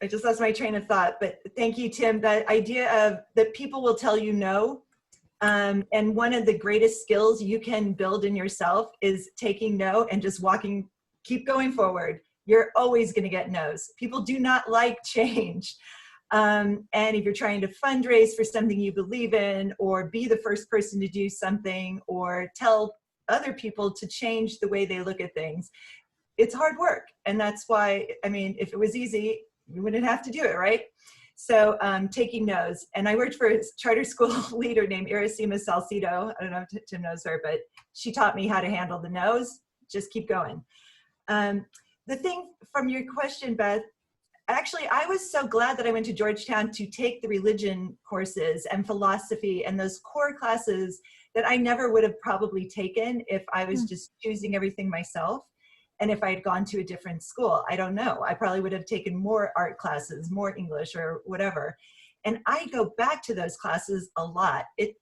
just lost my train of thought, but thank you, Tim. That idea of that people will tell you no. And one of the greatest skills you can build in yourself is taking no and just keep going forward. You're always going to get no's. People do not like change. And if you're trying to fundraise for something you believe in, or be the first person to do something, or tell other people to change the way they look at things, it's hard work. And that's why, I mean, if it was easy, we wouldn't have to do it, right? So taking no's. And I worked for a charter school leader named Iracema Salcido. I don't know if Tim knows her, but she taught me how to handle the no's. Just keep going. The thing from your question, Beth, actually, I was so glad that I went to Georgetown to take the religion courses and philosophy and those core classes that I never would have probably taken if I was just choosing everything myself. And if I had gone to a different school, I don't know. I probably would have taken more art classes, more English or whatever. And I go back to those classes a lot. It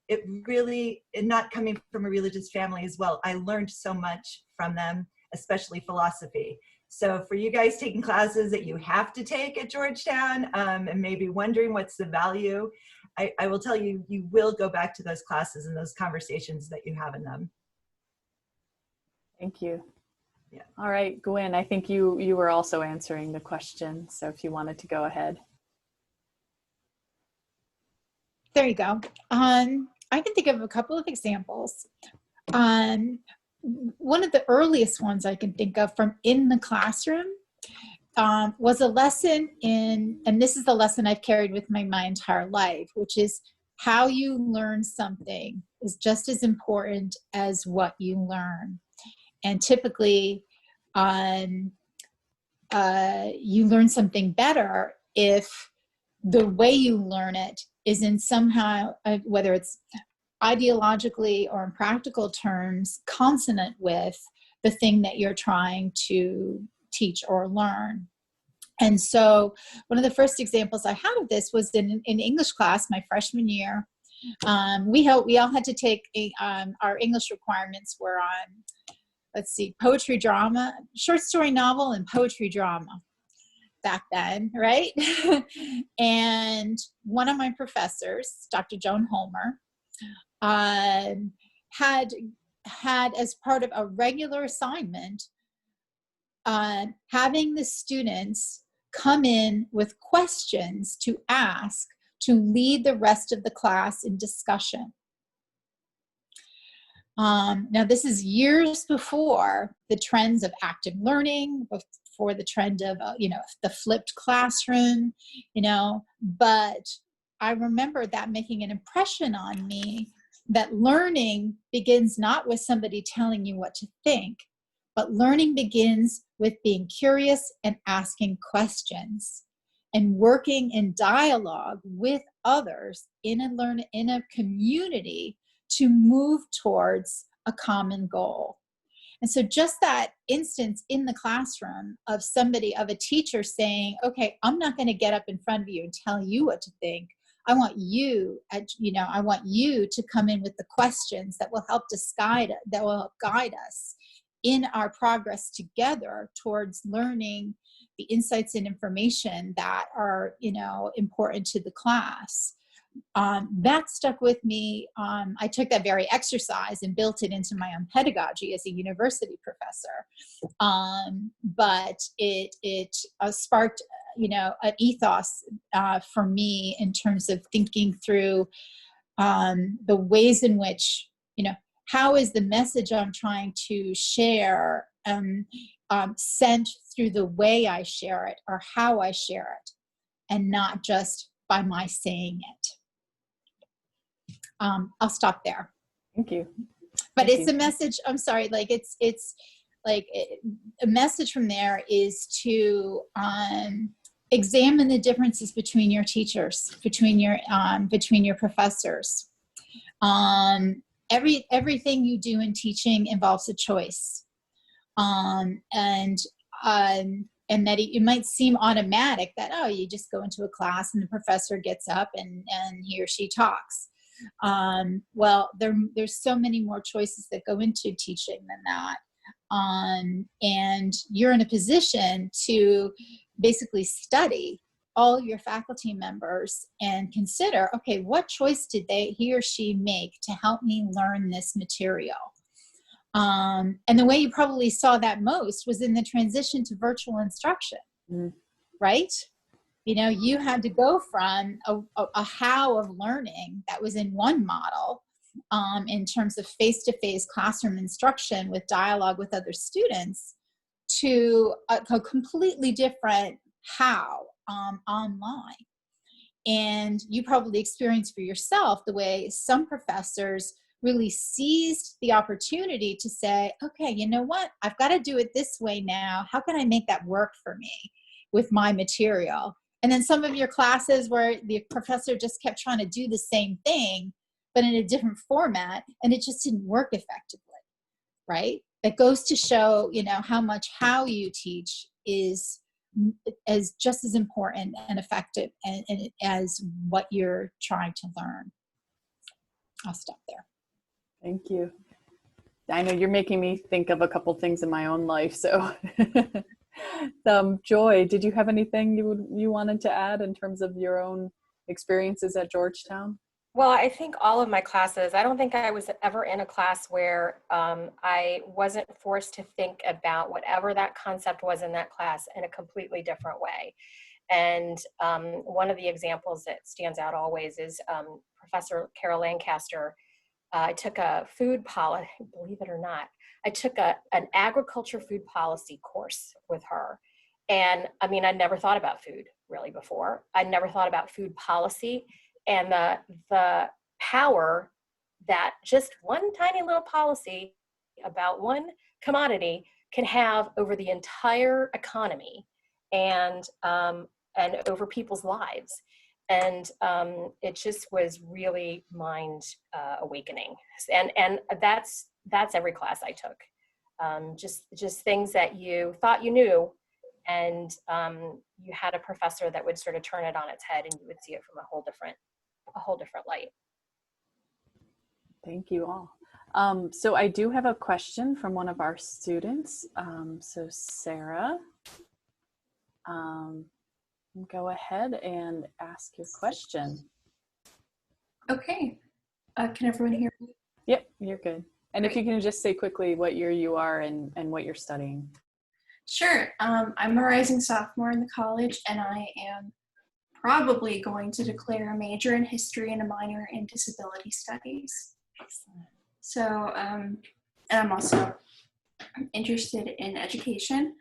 really, and not coming from a religious family as well, I learned so much from them, especially philosophy. So for you guys taking classes that you have to take at Georgetown and maybe wondering what's the value, I will tell you, you will go back to those classes and those conversations that you have in them. Thank you. Yeah. All right, Gwen, I think you were also answering the question. So if you wanted to go ahead. There you go. I can think of a couple of examples. One of the earliest ones I can think of from in the classroom was a lesson and this is the lesson I've carried with me my entire life, which is how you learn something is just as important as what you learn. And typically, you learn something better if the way you learn it is in somehow, whether it's ideologically or in practical terms, consonant with the thing that you're trying to teach or learn. And so one of the first examples I had of this was in English class, my freshman year. We all had to take our English requirements were on, let's see, poetry drama, short story novel and poetry drama back then, right? And one of my professors, Dr. Joan Holmer, had as part of a regular assignment, having the students come in with questions to ask to lead the rest of the class in discussion. Now, this is years before the trends of active learning, before the trend of, the flipped classroom, but I remember that making an impression on me, that learning begins not with somebody telling you what to think, but learning begins with being curious and asking questions and working in dialogue with others in a community to move towards a common goal. And so just that instance in the classroom of a teacher saying, okay, I'm not going to get up in front of you and tell you what to think. I want you to come in with the questions that will help guide us in our progress together towards learning the insights and information that are, important to the class. That stuck with me. I took that very exercise and built it into my own pedagogy as a university professor. But it sparked, an ethos for me in terms of thinking through the ways in which, how is the message I'm trying to share sent through the way I share it or how I share it, and not just by my saying it. I'll stop there. Thank you. But it's a message. I'm sorry. It's like a message from there is to examine the differences between your teachers, between your professors. Everything you do in teaching involves a choice, and that it might seem automatic that, oh, you just go into a class and the professor gets up and he or she talks. Well, there's so many more choices that go into teaching than that. And you're in a position to basically study all your faculty members and consider, okay, what choice did he or she make to help me learn this material? And the way you probably saw that most was in the transition to virtual instruction, right? You had to go from a how of learning that was in one model in terms of face-to-face classroom instruction with dialogue with other students to a completely different how online. And you probably experienced for yourself the way some professors really seized the opportunity to say, okay, you know what? I've got to do it this way now. How can I make that work for me with my material? And then some of your classes where the professor just kept trying to do the same thing, but in a different format, and it just didn't work effectively, right? That goes to show, how much how you teach is just as important and effective as what you're trying to learn. I'll stop there. Thank you. I know you're making me think of a couple things in my own life. So, Joy, did you have anything you wanted to add in terms of your own experiences at Georgetown? Well, I think all of my classes, I don't think I was ever in a class where I wasn't forced to think about whatever that concept was in that class in a completely different way. And one of the examples that stands out always is Professor Carol Lancaster. I took a food policy, believe it or not, I took an agriculture food policy course with her. And I mean, I'd never thought about food really before. I'd never thought about food policy and the power that just one tiny little policy about one commodity can have over the entire economy and over people's lives. And it just was really mind awakening. And that's every class I took. Just things that you thought you knew, and you had a professor that would sort of turn it on its head, and you would see it from a whole different light. Thank you all. So I do have a question from one of our students. So Sarah, go ahead and ask your question. Okay. Can everyone hear me? Yep, you're good. And if you can just say quickly what year you are and what you're studying. Sure. I'm a rising sophomore in the college, and I am probably going to declare a major in history and a minor in disability studies. So, and I'm also interested in education.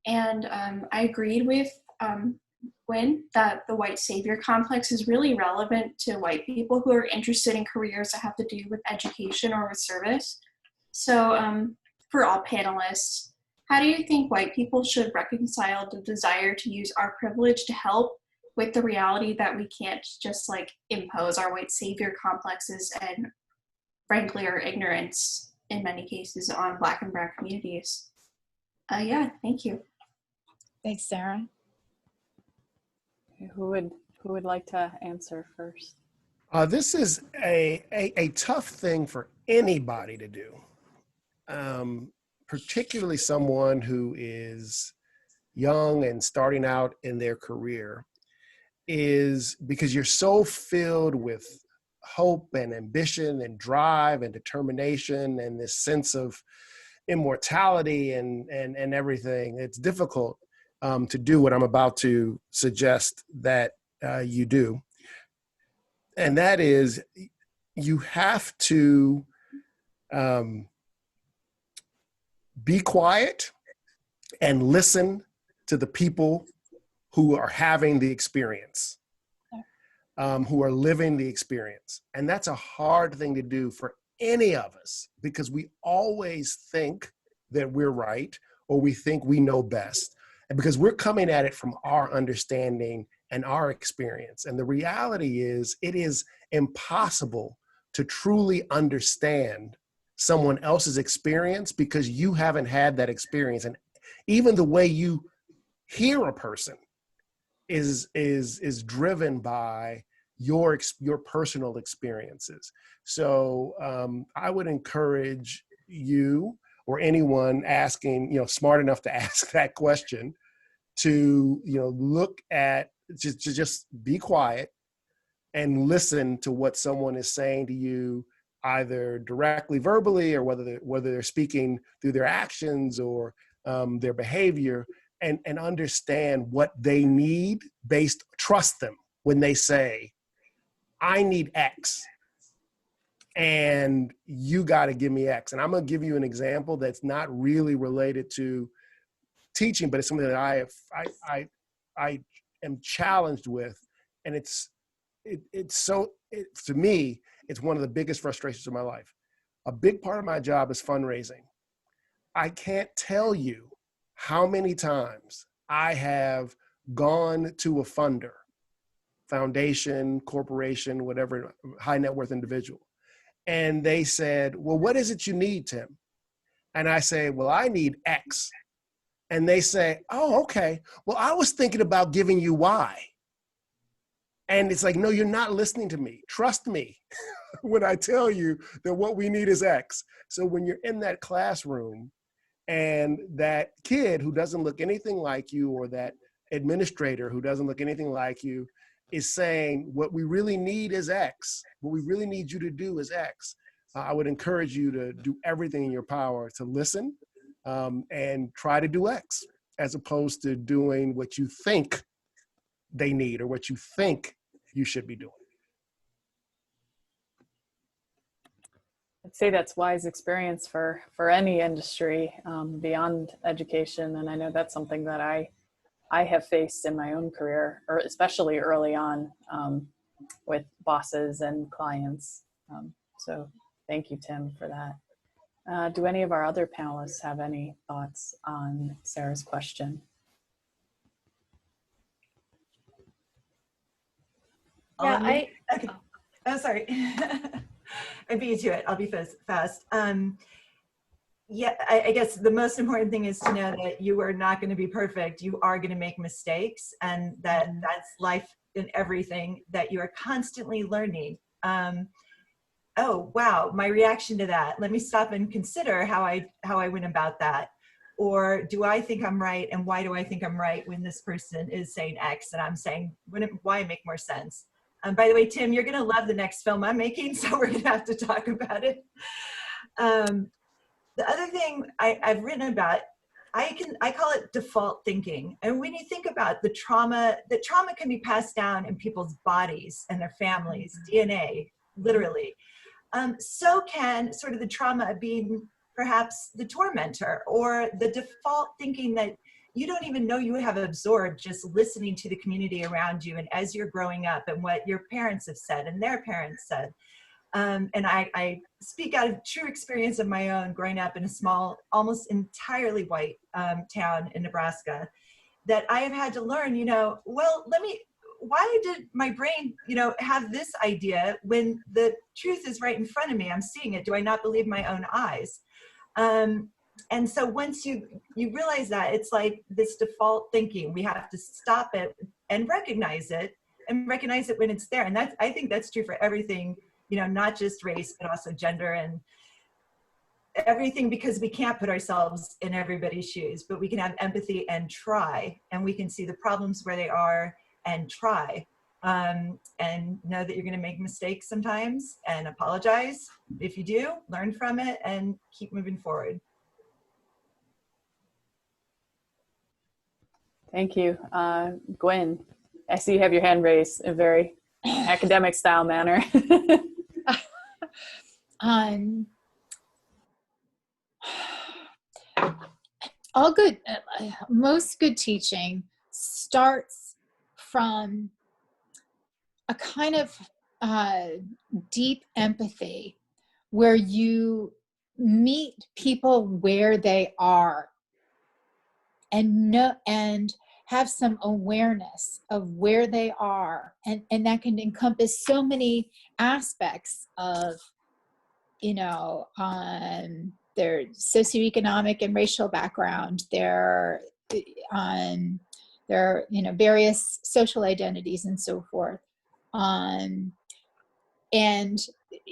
And I agreed with Gwen that the white savior complex is really relevant to white people who are interested in careers that have to do with education or with service. So for all panelists, how do you think white people should reconcile the desire to use our privilege to help with the reality that we can't just like impose our white savior complexes and frankly our ignorance in many cases on Black and Brown communities? Yeah, thank you. Thanks, Sarah. Who would like to answer first? This is a tough thing for anybody to do, particularly someone who is young and starting out in their career, is because you're so filled with hope and ambition and drive and determination and this sense of immortality and everything. It's difficult to do what I'm about to suggest that you do. And that is, you have to be quiet and listen to the people who are having the experience, who are living the experience. And that's a hard thing to do for any of us, because we always think that we're right, or we think we know best, and because we're coming at it from our understanding and our experience. And the reality is, it is impossible to truly understand someone else's experience because you haven't had that experience. And even the way you hear a person is driven by your personal experiences. So I would encourage you or anyone asking, smart enough to ask that question, to look at, just be quiet and listen to what someone is saying to you, either directly verbally, or whether they're speaking through their actions or their behavior, and understand what they need. Trust them when they say, I need X, and you got to give me X. And I'm going to give you an example that's not really related to teaching, but it's something that I am challenged with. And to me, it's one of the biggest frustrations of my life. A big part of my job is fundraising. I can't tell you how many times I have gone to a funder, foundation, corporation, whatever, high net worth individual, and they said, well, what is it you need, Tim? And I say, well, I need X. And they say, oh, okay. Well, I was thinking about giving you Y. And it's like, no, you're not listening to me. Trust me when I tell you that what we need is X. So when you're in that classroom and that kid who doesn't look anything like you, or that administrator who doesn't look anything like you, is saying, what we really need is X. What we really need you to do is X. I would encourage you to do everything in your power to listen and try to do X, as opposed to doing what you think they need or what you think you should be doing. I'd say that's wise experience for any industry beyond education. And I know that's something that I have faced in my own career, or especially early on with bosses and clients. So thank you, Tim, for that. Do any of our other panelists have any thoughts on Sarah's question? Yeah, Okay. Oh, sorry. I beat you to it. I'll be fast. Yeah, I guess the most important thing is to know that you are not going to be perfect. You are going to make mistakes, and that's life in everything, that you are constantly learning. Oh, wow, my reaction to that. Let me stop and consider how I went about that. Or do I think I'm right, and why do I think I'm right when this person is saying X and I'm saying Y make more sense? By the way, Tim, you're going to love the next film I'm making, so we're going to have to talk about it. The other thing I've written about I call it default thinking. And when you think about the trauma can be passed down in people's bodies and their families, DNA, literally. So can sort of the trauma of being perhaps the tormentor, or the default thinking that you don't even know you have absorbed just listening to the community around you and as you're growing up and what your parents have said and their parents said. And I speak out of true experience of my own, growing up in a small, almost entirely white town in Nebraska, that I have had to learn, why did my brain, have this idea when the truth is right in front of me? I'm seeing it. Do I not believe my own eyes? And so once you realize that, it's like this default thinking, we have to stop it and recognize it when it's there. And I think that's true for everything, not just race, but also gender and everything, because we can't put ourselves in everybody's shoes, but we can have empathy and try, and we can see the problems where they are and try, and know that you're going to make mistakes sometimes and apologize if you do, learn from it, and keep moving forward. Thank you. Gwen, I see you have your hand raised in a very academic style manner. Most good teaching starts from a kind of deep empathy where you meet people where they are and have some awareness of where they are, and that can encompass so many aspects of their socioeconomic and racial background, their various social identities and so forth. And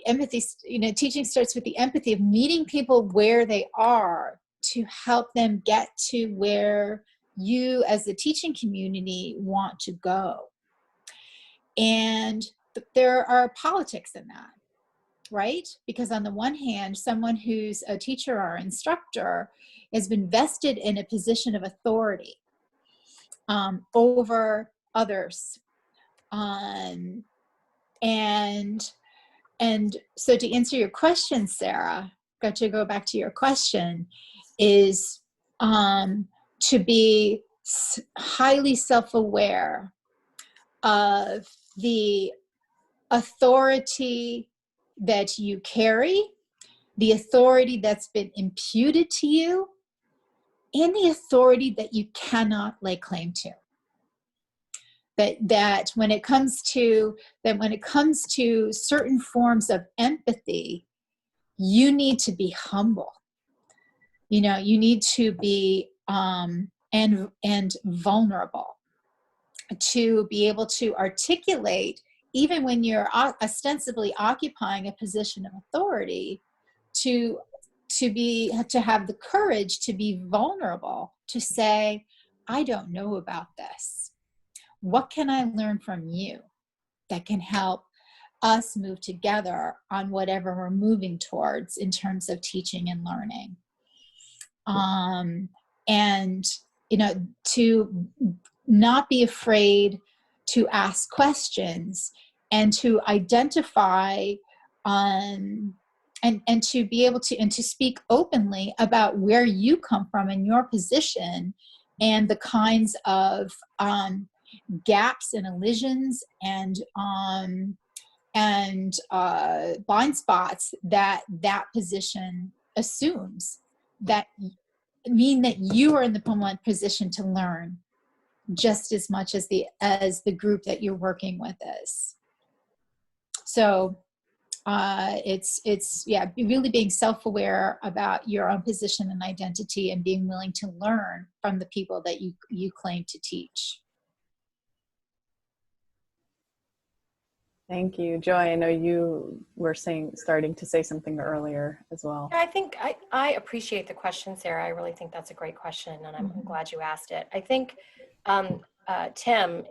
empathy, teaching starts with the empathy of meeting people where they are to help them get to where you as the teaching community want to go. And there are politics in that, right? Because on the one hand, someone who's a teacher or instructor has been vested in a position of authority over others. And so to answer your question, Sarah, got to go back to your question, is to be highly self-aware of the authority that you carry, the authority that's been imputed to you, and the authority that you cannot lay claim to. That when it comes to certain forms of empathy, you need to be humble. You need to be and vulnerable to be able to articulate, even when you're ostensibly occupying a position of authority, to have the courage to be vulnerable, to say, I don't know about this. What can I learn from you that can help us move together on whatever we're moving towards in terms of teaching and learning? And to not be afraid to ask questions and to identify and to be able to speak openly about where you come from and your position and the kinds of gaps and elisions and blind spots that position assumes, that mean that you are in the position to learn just as much as the group that you're working with is. So it's really being self-aware about your own position and identity, and being willing to learn from the people that you claim to teach. Thank you. Joy, I know you were starting to say something earlier as well. I think I appreciate the question, Sarah. I really think that's a great question, and I'm glad you asked it. I think, Tim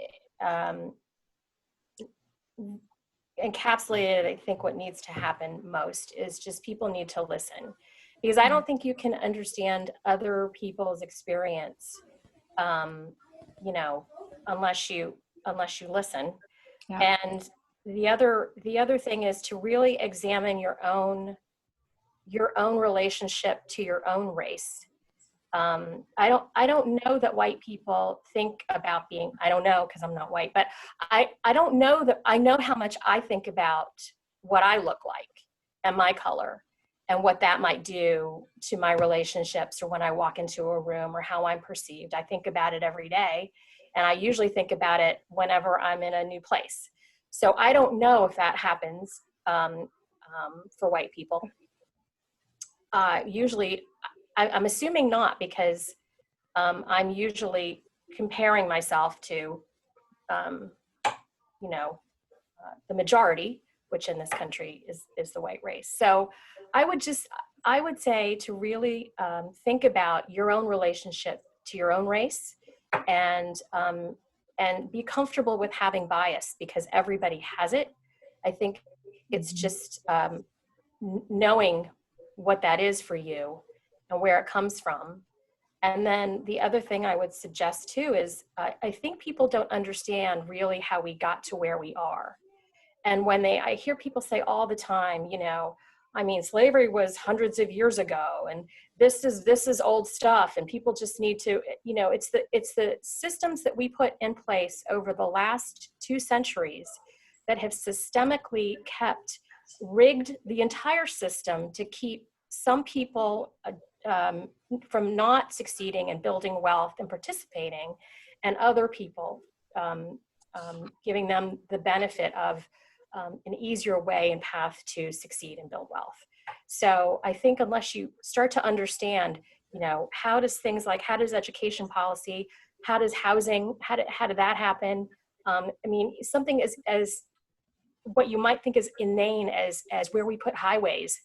encapsulated, I think, what needs to happen most is just people need to listen. because I don't think you can understand other people's experience, you know, unless you listen. Yeah. And the other thing is to really examine your own relationship to your own race. I don't know that white people think about being, I don't know because I'm not white, but I don't know that I know how much I think about what I look like and my color and what that might do to my relationships, or when I walk into a room, or how I'm perceived. I think about it every day, and I usually think about it whenever I'm in a new place. So I don't know if that happens for white people. Usually, I'm assuming not, because I'm usually comparing myself to, you know, the majority, which in this country is the white race. So I would say to really think about your own relationship to your own race, and be comfortable with having bias, because everybody has it. I think it's just knowing what that is for you and where it comes from. And then the other thing I would suggest too is I think people don't understand really how we got to where we are. And when I hear people say all the time, you know, I mean, slavery was hundreds of years ago, and this is old stuff, and people just need to, you know, it's the systems that we put in place over the last 2 centuries that have systemically rigged the entire system to keep some people from not succeeding and building wealth and participating, and other people giving them the benefit of an easier way and path to succeed and build wealth. So I think unless you start to understand, you know, how does education policy, how does housing, how did that happen? I mean, something as what you might think is inane as where we put highways,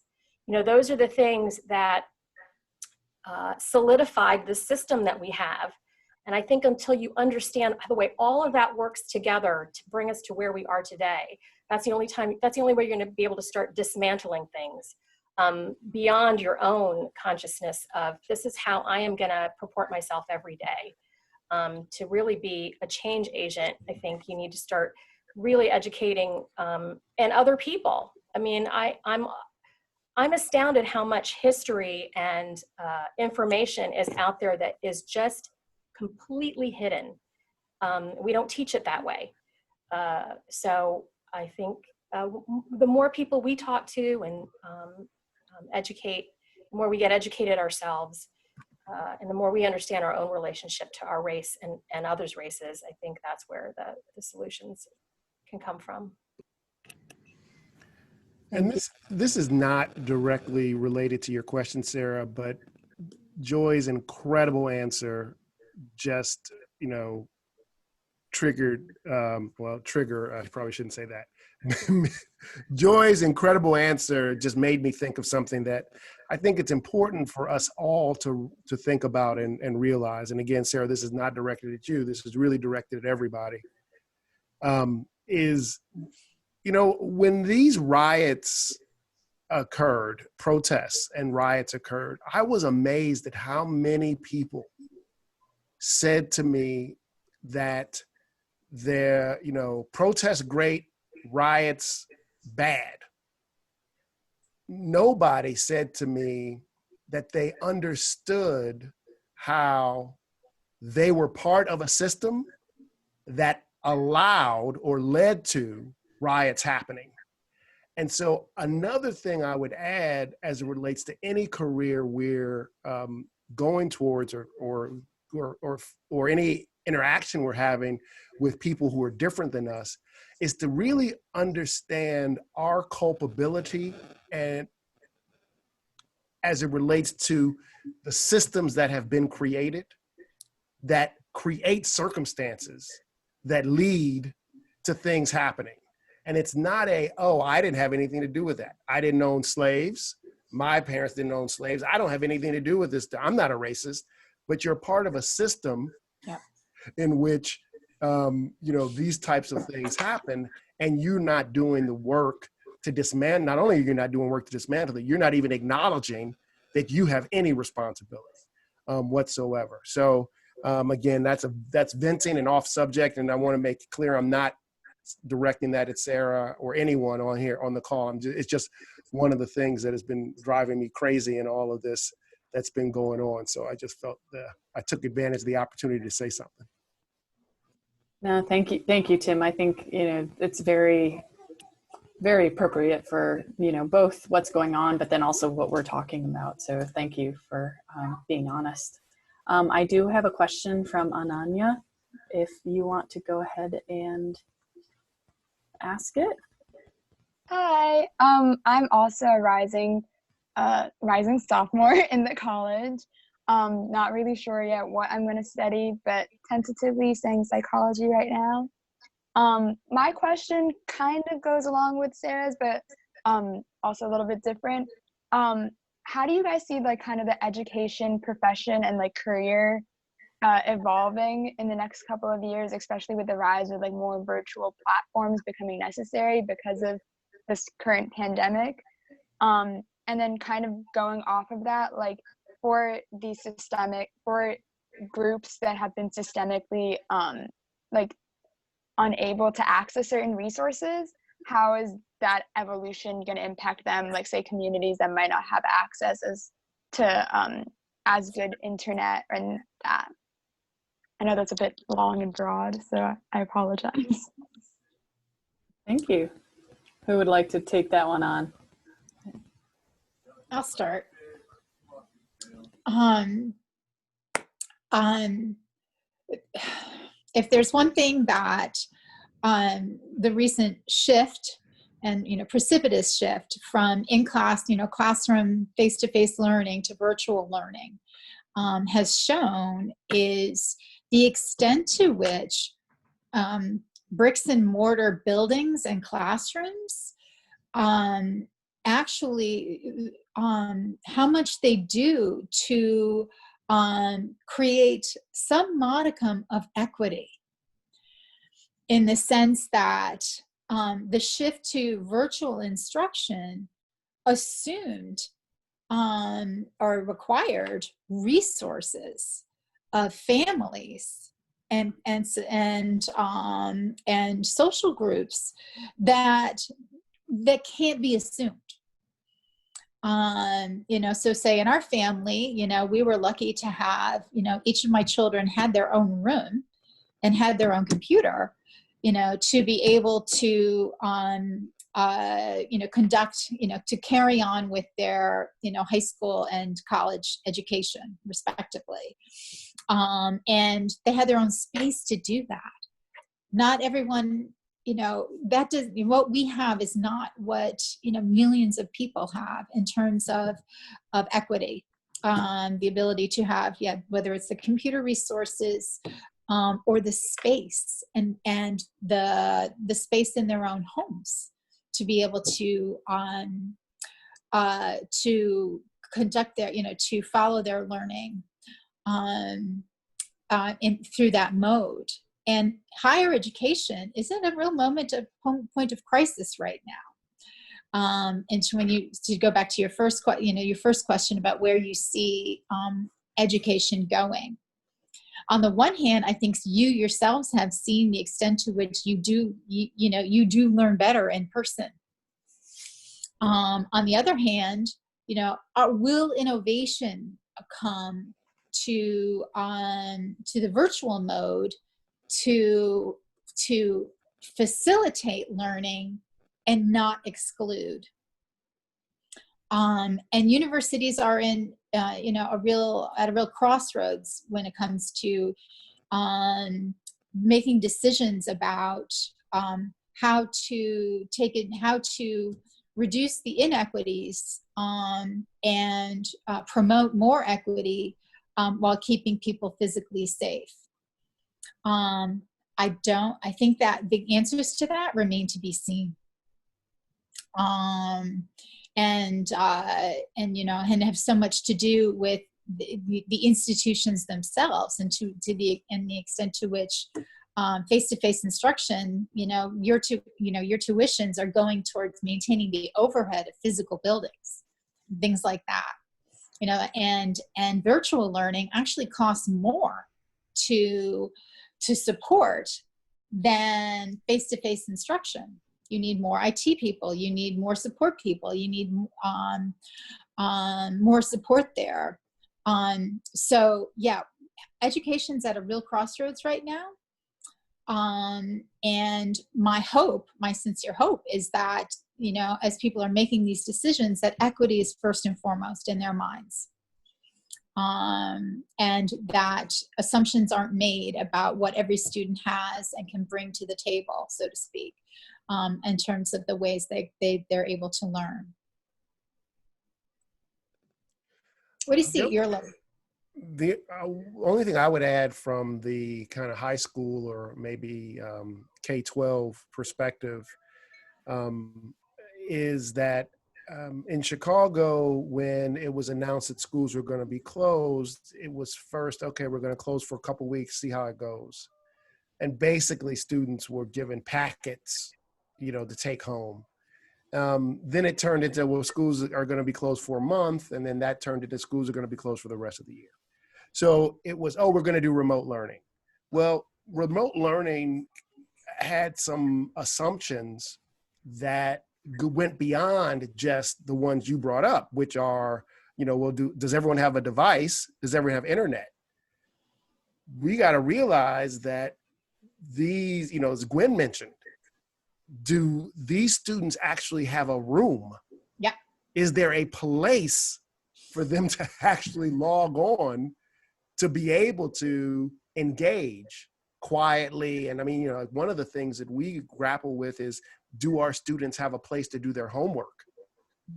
you know, those are the things that solidified the system that we have. And I think until you understand the way all of that works together to bring us to where we are today, that's the only way you're going to be able to start dismantling things beyond your own consciousness of, this is how I am going to purport myself every day. To really be a change agent, I think you need to start really educating and other people. I mean, I'm astounded how much history and information is out there that is just completely hidden. We don't teach it that way. So I think the more people we talk to and educate, the more we get educated ourselves, and the more we understand our own relationship to our race and others' races, I think that's where the solutions can come from. And this is not directly related to your question, Sarah, but Joy's incredible answer just, you know, triggered, I probably shouldn't say that. Joy's incredible answer just made me think of something that I think it's important for us all to think about and realize. And again, Sarah, this is not directed at you. This is really directed at everybody. Is, you know, when these riots occurred, protests and riots occurred, I was amazed at how many people said to me that their, you know, protests great, riots bad. Nobody said to me that they understood how they were part of a system that allowed or led to riots happening. And so another thing I would add as it relates to any career we're going towards or any interaction we're having with people who are different than us is to really understand our culpability, and as it relates to the systems that have been created that create circumstances that lead to things happening. And it's not I didn't have anything to do with that. I didn't own slaves. My parents didn't own slaves. I don't have anything to do with this. I'm not a racist, but you're part of a system in which, you know, these types of things happen, and you're not doing the work to dismantle. Not only are you not doing work to dismantle it, you're not even acknowledging that you have any responsibility whatsoever. So again, that's venting and off subject, and I want to make it clear I'm not directing that at Sarah or anyone on here on the call. It's just one of the things that has been driving me crazy in all of this that's been going on. So I just felt I took advantage of the opportunity to say something. No, thank you, Tim. I think, it's very, very appropriate for, both what's going on, but then also what we're talking about. So thank you for being honest. I do have a question from Ananya, if you want to go ahead and ask it. Hi, I'm also a rising sophomore in the college. Not really sure yet what I'm going to study, but tentatively saying psychology right now. My question kind of goes along with Sarah's, but also a little bit different. How do you guys see like kind of the education profession and like career evolving in the next couple of years, especially with the rise of like more virtual platforms becoming necessary because of this current pandemic? And then kind of going off of that, like for groups that have been systemically like unable to access certain resources, how is that evolution going to impact them, like say communities that might not have access to as good internet and that? I know that's a bit long and broad, so I apologize. Thank you. Who would like to take that one on? I'll start. If there's one thing that the recent shift and precipitous shift from in-class, classroom face-to-face learning to virtual learning has shown is the extent to which bricks and mortar buildings and classrooms actually how much they do to create some modicum of equity, in the sense that the shift to virtual instruction assumed or required resources of families and social groups that can't be assumed. So say in our family, we were lucky to have, each of my children had their own room and had their own computer, to be able to, conduct, to carry on with their, high school and college education, respectively. And they had their own space to do that. Not everyone, that does, what we have is not what, millions of people have in terms of equity. The ability to have, whether it's the computer resources, or the space and the space in their own homes to be able to conduct their, to follow their learning through that mode. And higher education is at a real point of crisis right now. And so to go back to your first question about where you see education going. On the one hand, I think you yourselves have seen the extent to which you do learn better in person. On the other hand, will innovation come to the virtual mode to facilitate learning and not exclude? And universities are in at a real crossroads when it comes to making decisions about how to reduce the inequities and promote more equity while keeping people physically safe. I think that the answers to that remain to be seen. And have so much to do with the institutions themselves, and the extent to which face-to-face instruction, your tuitions are going towards maintaining the overhead of physical buildings, things like that. you know, and virtual learning actually costs more to support than face-to-face instruction. You need more IT people, you need more support people, you need more support there. So yeah, education's at a real crossroads right now. And my hope, my sincere hope, is that, you know, as people are making these decisions, that equity is first and foremost in their minds. And that assumptions aren't made about what every student has and can bring to the table, so to speak, in terms of the ways they're able to learn. What do you see at your level? The only thing I would add from the kind of high school or maybe K-12 perspective is that in Chicago, when it was announced that schools were going to be closed, it was first, okay, we're going to close for a couple weeks, see how it goes. And basically students were given packets, you know, to take home. Then it turned into, well, schools are going to be closed for a month. And then that turned into schools are going to be closed for the rest of the year. So it was, oh, we're going to do remote learning. Well, remote learning had some assumptions that went beyond just the ones you brought up, which are, you know, well, does everyone have a device? Does everyone have internet? We got to realize that these, you know, as Gwen mentioned, do these students actually have a room? Yeah. Is there a place for them to actually log on to be able to engage quietly? And I mean, you know, one of the things that we grapple with is, do our students have a place to do their homework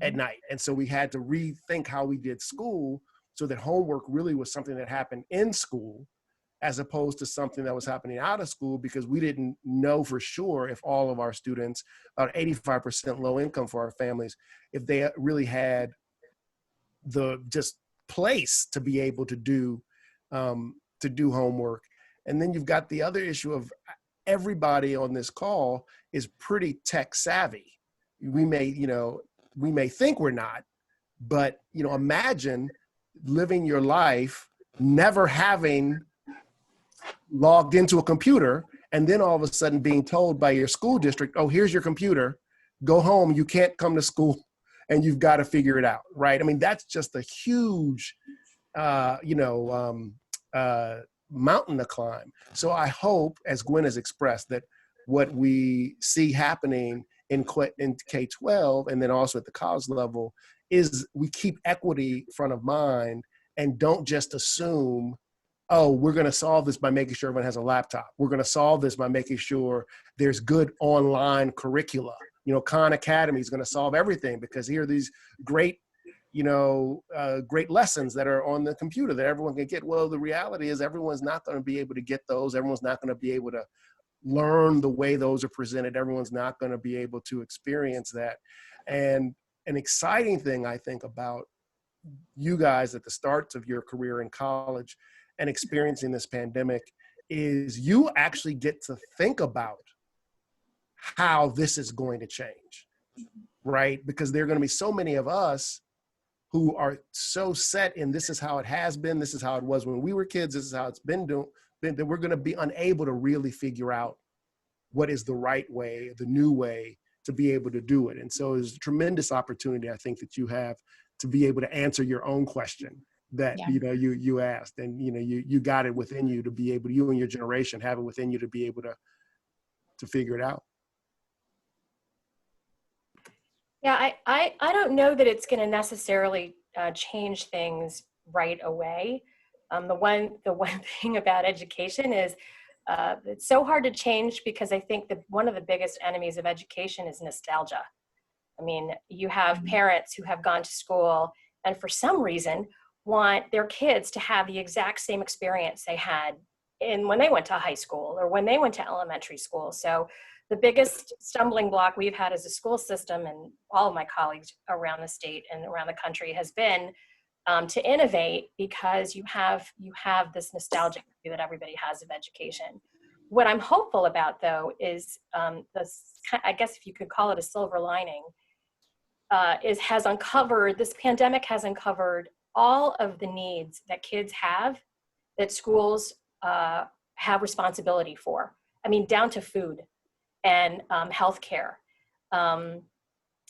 at night? And so we had to rethink how we did school so that homework really was something that happened in school as opposed to something that was happening out of school, because we didn't know for sure if all of our students, about 85% low income for our families, if they really had the just place to be able to do homework. And then you've got the other issue of everybody on this call is pretty tech savvy. We may think we're not, but, you know, imagine living your life never having logged into a computer and then all of a sudden being told by your school district, oh, here's your computer, go home, you can't come to school, and you've got to figure it out, right? I mean, that's just a huge, mountain to climb. So I hope, as Gwen has expressed, that what we see happening in K-12 and then also at the college level is we keep equity front of mind and don't just assume, oh, we're going to solve this by making sure everyone has a laptop. We're going to solve this by making sure there's good online curricula. You know, Khan Academy is going to solve everything because here are these great, great lessons that are on the computer that everyone can get. Well, the reality is everyone's not going to be able to get those. Everyone's not going to be able to learn the way those are presented. Everyone's not going to be able to experience that. And an exciting thing I think about you guys at the starts of your career in college and experiencing this pandemic is you actually get to think about how this is going to change, right? Because there are going to be so many of us who are so set in this is how it has been, this is how it was when we were kids, this is how it's been that we're going to be unable to really figure out what is the right way, the new way to be able to do it. And so there's a tremendous opportunity, I think, that you have to be able to answer your own question that, you asked, and, you got it within you to be able to, you and your generation have it within you to be able to figure it out. Yeah, I don't know that it's going to necessarily change things right away. The one thing about education is it's so hard to change because I think that one of the biggest enemies of education is nostalgia. I mean, you have parents who have gone to school and for some reason want their kids to have the exact same experience they had when they went to high school or when they went to elementary school. So the biggest stumbling block we've had as a school system, and all of my colleagues around the state and around the country, has bbe to innovate, because you have this nostalgic view that everybody has of education. What I'm hopeful about, though, is I guess if you could call it a silver lining, this pandemic has uncovered all of the needs that kids have that schools have responsibility for. I mean, down to food and healthcare. And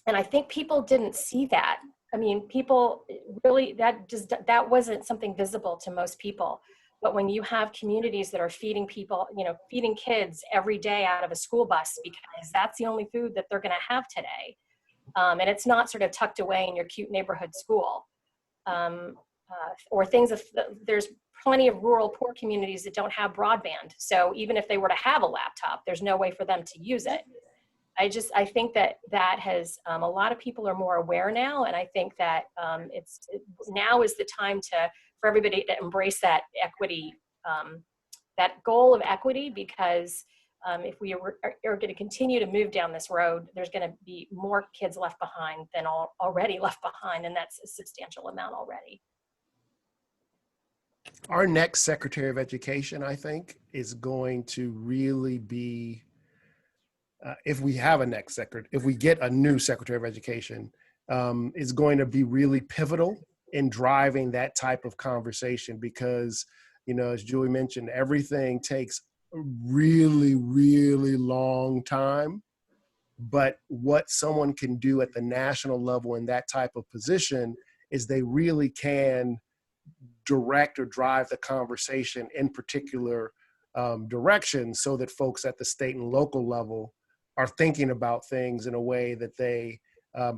I think people didn't see that. I mean, people really, that wasn't something visible to most people. But when you have communities that are feeding people, feeding kids every day out of a school bus because that's the only food that they're going to have today, and it's not sort of tucked away in your cute neighborhood school, or things there's plenty of rural poor communities that don't have broadband. So even if they were to have a laptop, there's no way for them to use it. I think that has, a lot of people are more aware now. And I think that now is the time for everybody to embrace that equity, that goal of equity, because if we are going to continue to move down this road, there's going to be more kids left behind than already left behind. And that's a substantial amount already. Our next Secretary of Education, I think, is going to really be, if we have a next secretary, if we get a new Secretary of Education, is going to be really pivotal in driving that type of conversation because, as Julie mentioned, everything takes a really, really long time. But what someone can do at the national level in that type of position is they really can direct or drive the conversation in particular directions so that folks at the state and local level are thinking about things in a way that they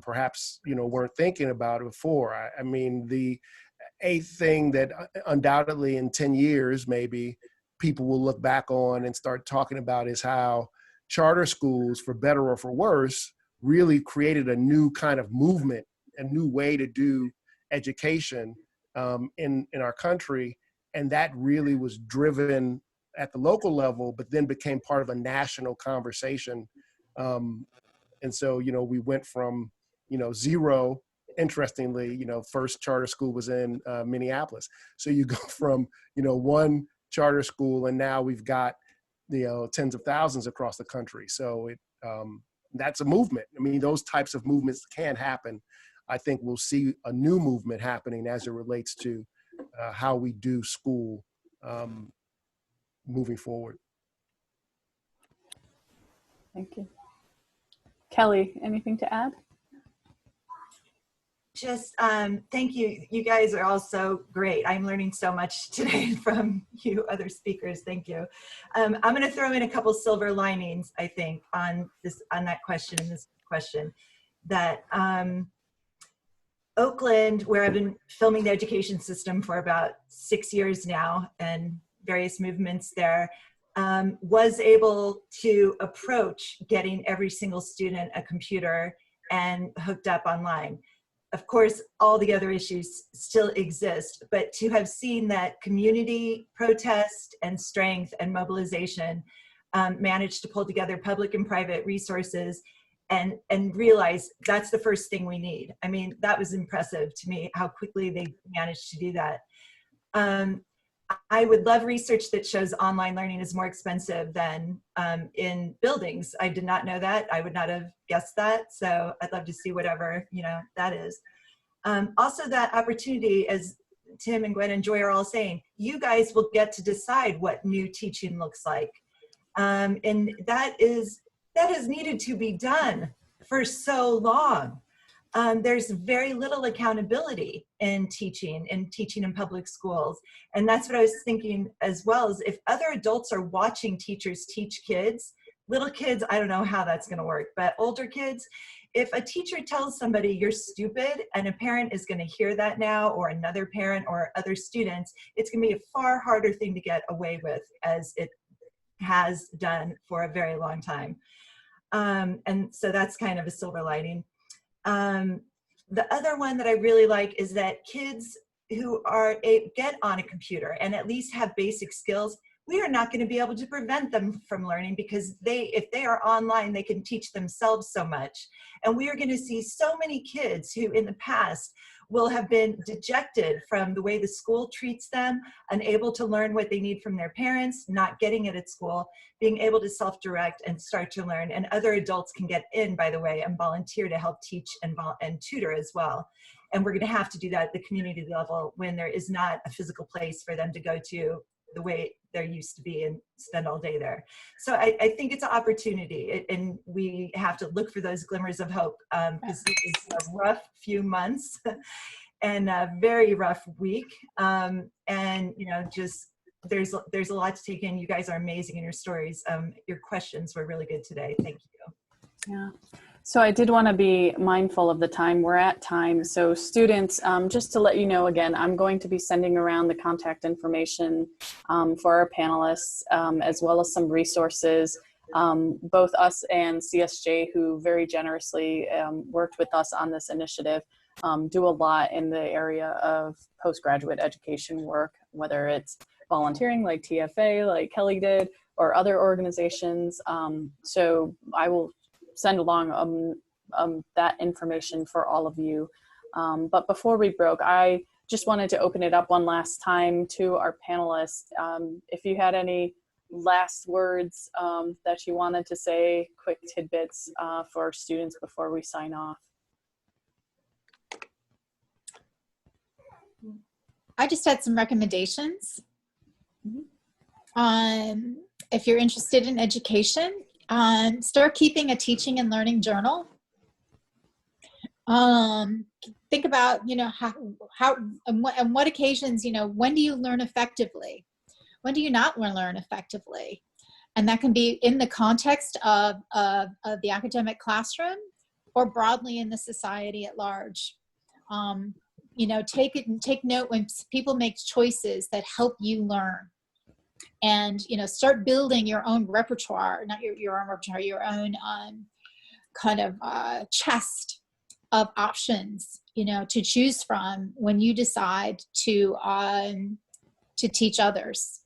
perhaps, weren't thinking about it before. I mean, a thing that undoubtedly in 10 years, maybe people will look back on and start talking about is how charter schools, for better or for worse, really created a new kind of movement, a new way to do education in our country. And that really was driven at the local level, but then became part of a national conversation. And so, we went from, zero, interestingly, first charter school was in Minneapolis. So you go from, one charter school and now we've got, tens of thousands across the country. So that's a movement. I mean, those types of movements can happen. I think we'll see a new movement happening as it relates to how we do school moving forward. Thank you. Kelly, anything to add? Just thank you. You guys are all so great. I'm learning so much today from you other speakers. Thank you. I'm going to throw in a couple silver linings, I think, on that question and this question. That Oakland, where I've been filming the education system for about 6 years now, and various movements there, was able to approach getting every single student a computer and hooked up online. Of course, all the other issues still exist, but to have seen that community protest and strength and mobilization managed to pull together public and private resources and realize that's the first thing we need. I mean, that was impressive to me, how quickly they managed to do that. I would love research that shows online learning is more expensive than in buildings. I did not know that. I would not have guessed that. So I'd love to see whatever, that is. Also that opportunity, as Tim and Gwen and Joy are all saying, you guys will get to decide what new teaching looks like. And that has needed to be done for so long. There's very little accountability in teaching in public schools. And that's what I was thinking as well, is if other adults are watching teachers teach kids, little kids, I don't know how that's going to work, but older kids, if a teacher tells somebody you're stupid and a parent is going to hear that now, or another parent or other students, it's going to be a far harder thing to get away with, as it has done for a very long time. And so that's kind of a silver lining. The other one that I really like is that kids who get on a computer and at least have basic skills, we are not going to be able to prevent them from learning, because if they are online, they can teach themselves so much. And we are going to see so many kids who in the past will have been dejected from the way the school treats them, unable to learn what they need from their parents, not getting it at school, being able to self-direct and start to learn. And other adults can get in, by the way, and volunteer to help teach and tutor as well. And we're going to have to do that at the community level when there is not a physical place for them to go to the way there used to be and spend all day there. So I think it's an opportunity, and we have to look for those glimmers of hope, because this is a rough few months and a very rough week. And, you know, just there's a lot to take in. You guys are amazing in your stories. Your questions were really good today. Thank you. Yeah. So I did want to be mindful of the time. We're at time. So students, just to let you know again, I'm going to be sending around the contact information for our panelists, as well as some resources. Both us and CSJ, who very generously worked with us on this initiative, do a lot in the area of postgraduate education work, whether it's volunteering like TFA, like Kelly did, or other organizations. So I will send along that information for all of you. But before we broke, I just wanted to open it up one last time to our panelists. If you had any last words that you wanted to say, quick tidbits for our students before we sign off. I just had some recommendations. If you're interested in education, start keeping a teaching and learning journal. Think about, you know, how on what occasions, you know, when do you learn effectively? When do you not learn effectively? And that can be in the context of the academic classroom or broadly in the society at large. You know, take note when people make choices that help you learn. And, you know, start building your own repertoire, not your own repertoire, your own kind of chest of options, you know, to choose from when you decide to teach others.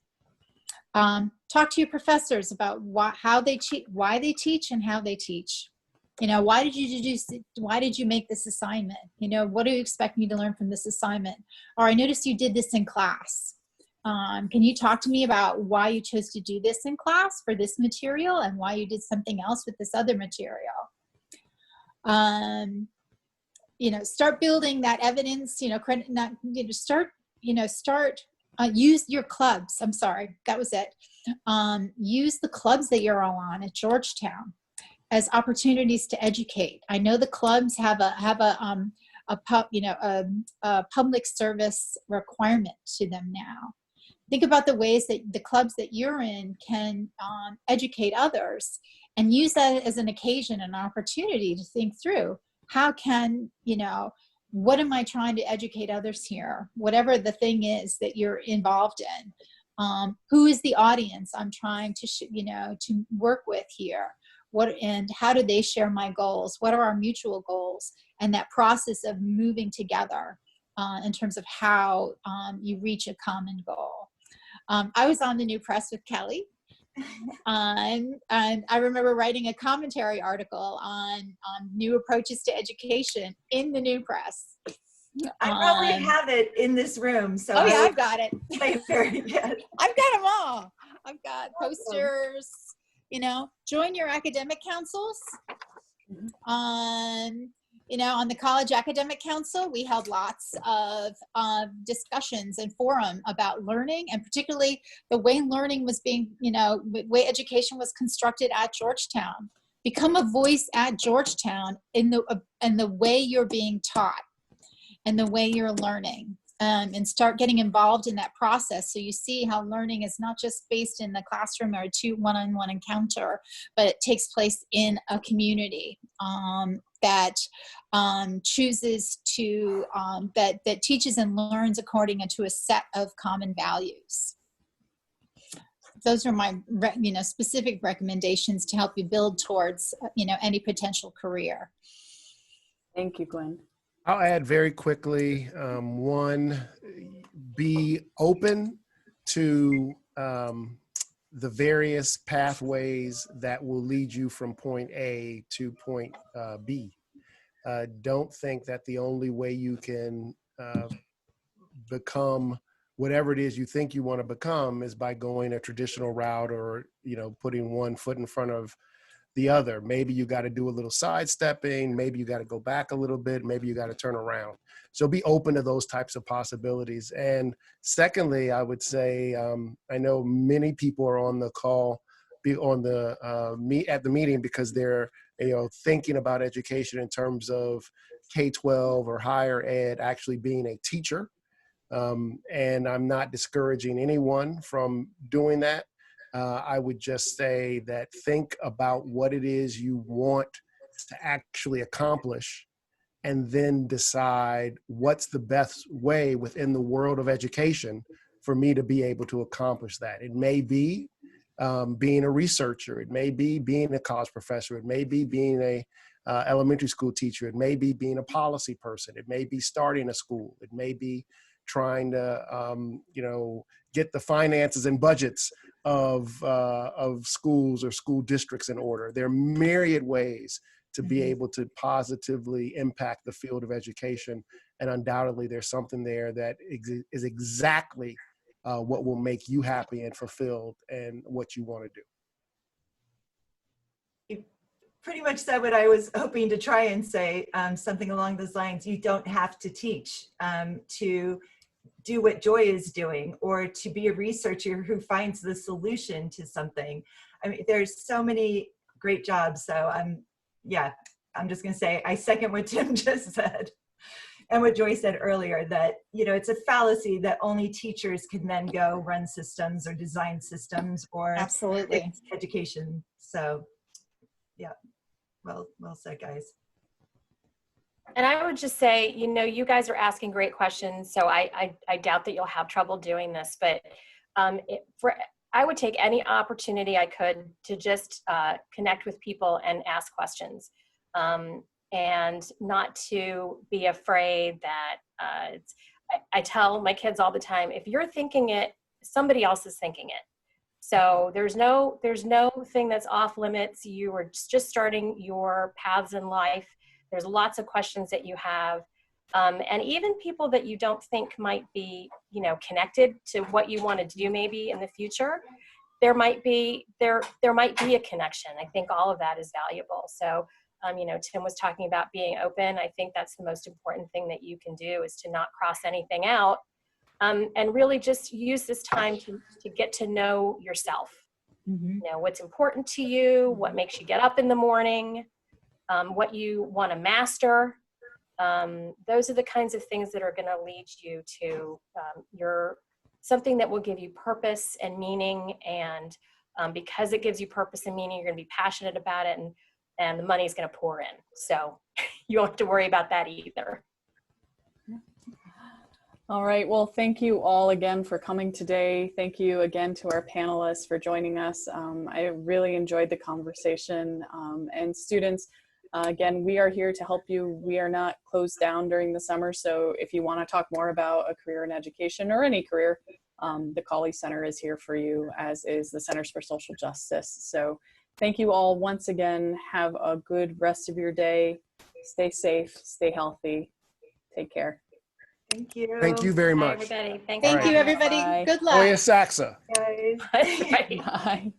Talk to your professors about why they teach and how they teach. You know, why did you make this assignment? You know, what do you expect me to learn from this assignment? Or I noticed you did this in class. Can you talk to me about why you chose to do this in class for this material and why you did something else with this other material? You know, start building that evidence, you know, use your clubs. I'm sorry, that was it. Use the clubs that you're all on at Georgetown as opportunities to educate. I know the clubs have a public service requirement to them now. Think about the ways that the clubs that you're in can educate others, and use that as an occasion, an opportunity to think through, how can, you know, what am I trying to educate others here? Whatever the thing is that you're involved in. Who is the audience I'm trying to, to work with here? And how do they share my goals? What are our mutual goals? And that process of moving together in terms of how you reach a common goal. I was on the New Press with Kelly. And I remember writing a commentary article on new approaches to education in the New Press. I probably have it in this room. So oh yeah, I've got it. Very good. I've got them all. I've got posters. You know, join your academic councils. You know, on the College Academic Council, we held lots of discussions and forum about learning, and particularly the way learning was being, you know, the way education was constructed at Georgetown. Become a voice at Georgetown in the way you're being taught and the way you're learning. And start getting involved in that process, so you see how learning is not just based in the classroom or a one-on-one encounter, but it takes place in a community that chooses to that teaches and learns according to a set of common values. Those are my specific recommendations to help you build towards any potential career. Thank you, Gwen. I'll add very quickly, one, be open to the various pathways that will lead you from point A to point B. Don't think that the only way you can become whatever it is you think you want to become is by going a traditional route, or, you know, putting one foot in front of the other. Maybe you got to do a little sidestepping. Maybe you got to go back a little bit. Maybe you got to turn around. So be open to those types of possibilities. And secondly, I would say, I know many people are on the call, be on the at the meeting because they're, you know, thinking about education in terms of K-12 or higher ed, actually being a teacher. And I'm not discouraging anyone from doing that. I would just say that think about what it is you want to actually accomplish, and then decide what's the best way within the world of education for me to be able to accomplish that. It may be being a researcher. It may be being a college professor. It may be being a elementary school teacher. It may be being a policy person. It may be starting a school. It may be trying to, you know, get the finances and budgets of schools or school districts in order. There are myriad ways to be able to positively impact the field of education. And undoubtedly there's something there that is exactly what will make you happy and fulfilled and what you want to do. You pretty much said what I was hoping to try and say, something along those lines. You don't have to teach to do what Joy is doing, or to be a researcher who finds the solution to something. I mean, there's so many great jobs. So I'm just going to say, I second what Tim just said and what Joy said earlier, that, you know, it's a fallacy that only teachers can then go run systems or design systems or Absolutely. education. So yeah, well said, guys. And I would just say, you know, you guys are asking great questions, so I doubt that you'll have trouble doing this, but I would take any opportunity I could to just connect with people and ask questions, and not to be afraid that I tell my kids all the time, if you're thinking it, somebody else is thinking it. So there's no thing that's off limits. You are just starting your paths in life. There's lots of questions that you have. And even people that you don't think might be, you know, connected to what you want to do maybe in the future, there might be a connection. I think all of that is valuable. So, you know, Tim was talking about being open. I think that's the most important thing that you can do, is to not cross anything out, and really just use this time to get to know yourself. You know, what's important to you, what makes you get up in the morning, what you want to master. Those are the kinds of things that are going to lead you to something that will give you purpose and meaning. And because it gives you purpose and meaning, you're going to be passionate about it, and the money is going to pour in. So you don't have to worry about that either. All right, well, thank you all again for coming today. Thank you again to our panelists for joining us. I really enjoyed the conversation. And students, again, we are here to help you. We are not closed down during the summer. So if you want to talk more about a career in education or any career, the Colley Center is here for you, as is the Centers for Social Justice. So thank you all once again. Have a good rest of your day. Stay safe, stay healthy. Take care. Thank you. Thank you very Bye, much. everybody. Thanks. Thank All you, right. everybody. Bye. Good luck. Oya Saxa. Guys. That's right. Bye.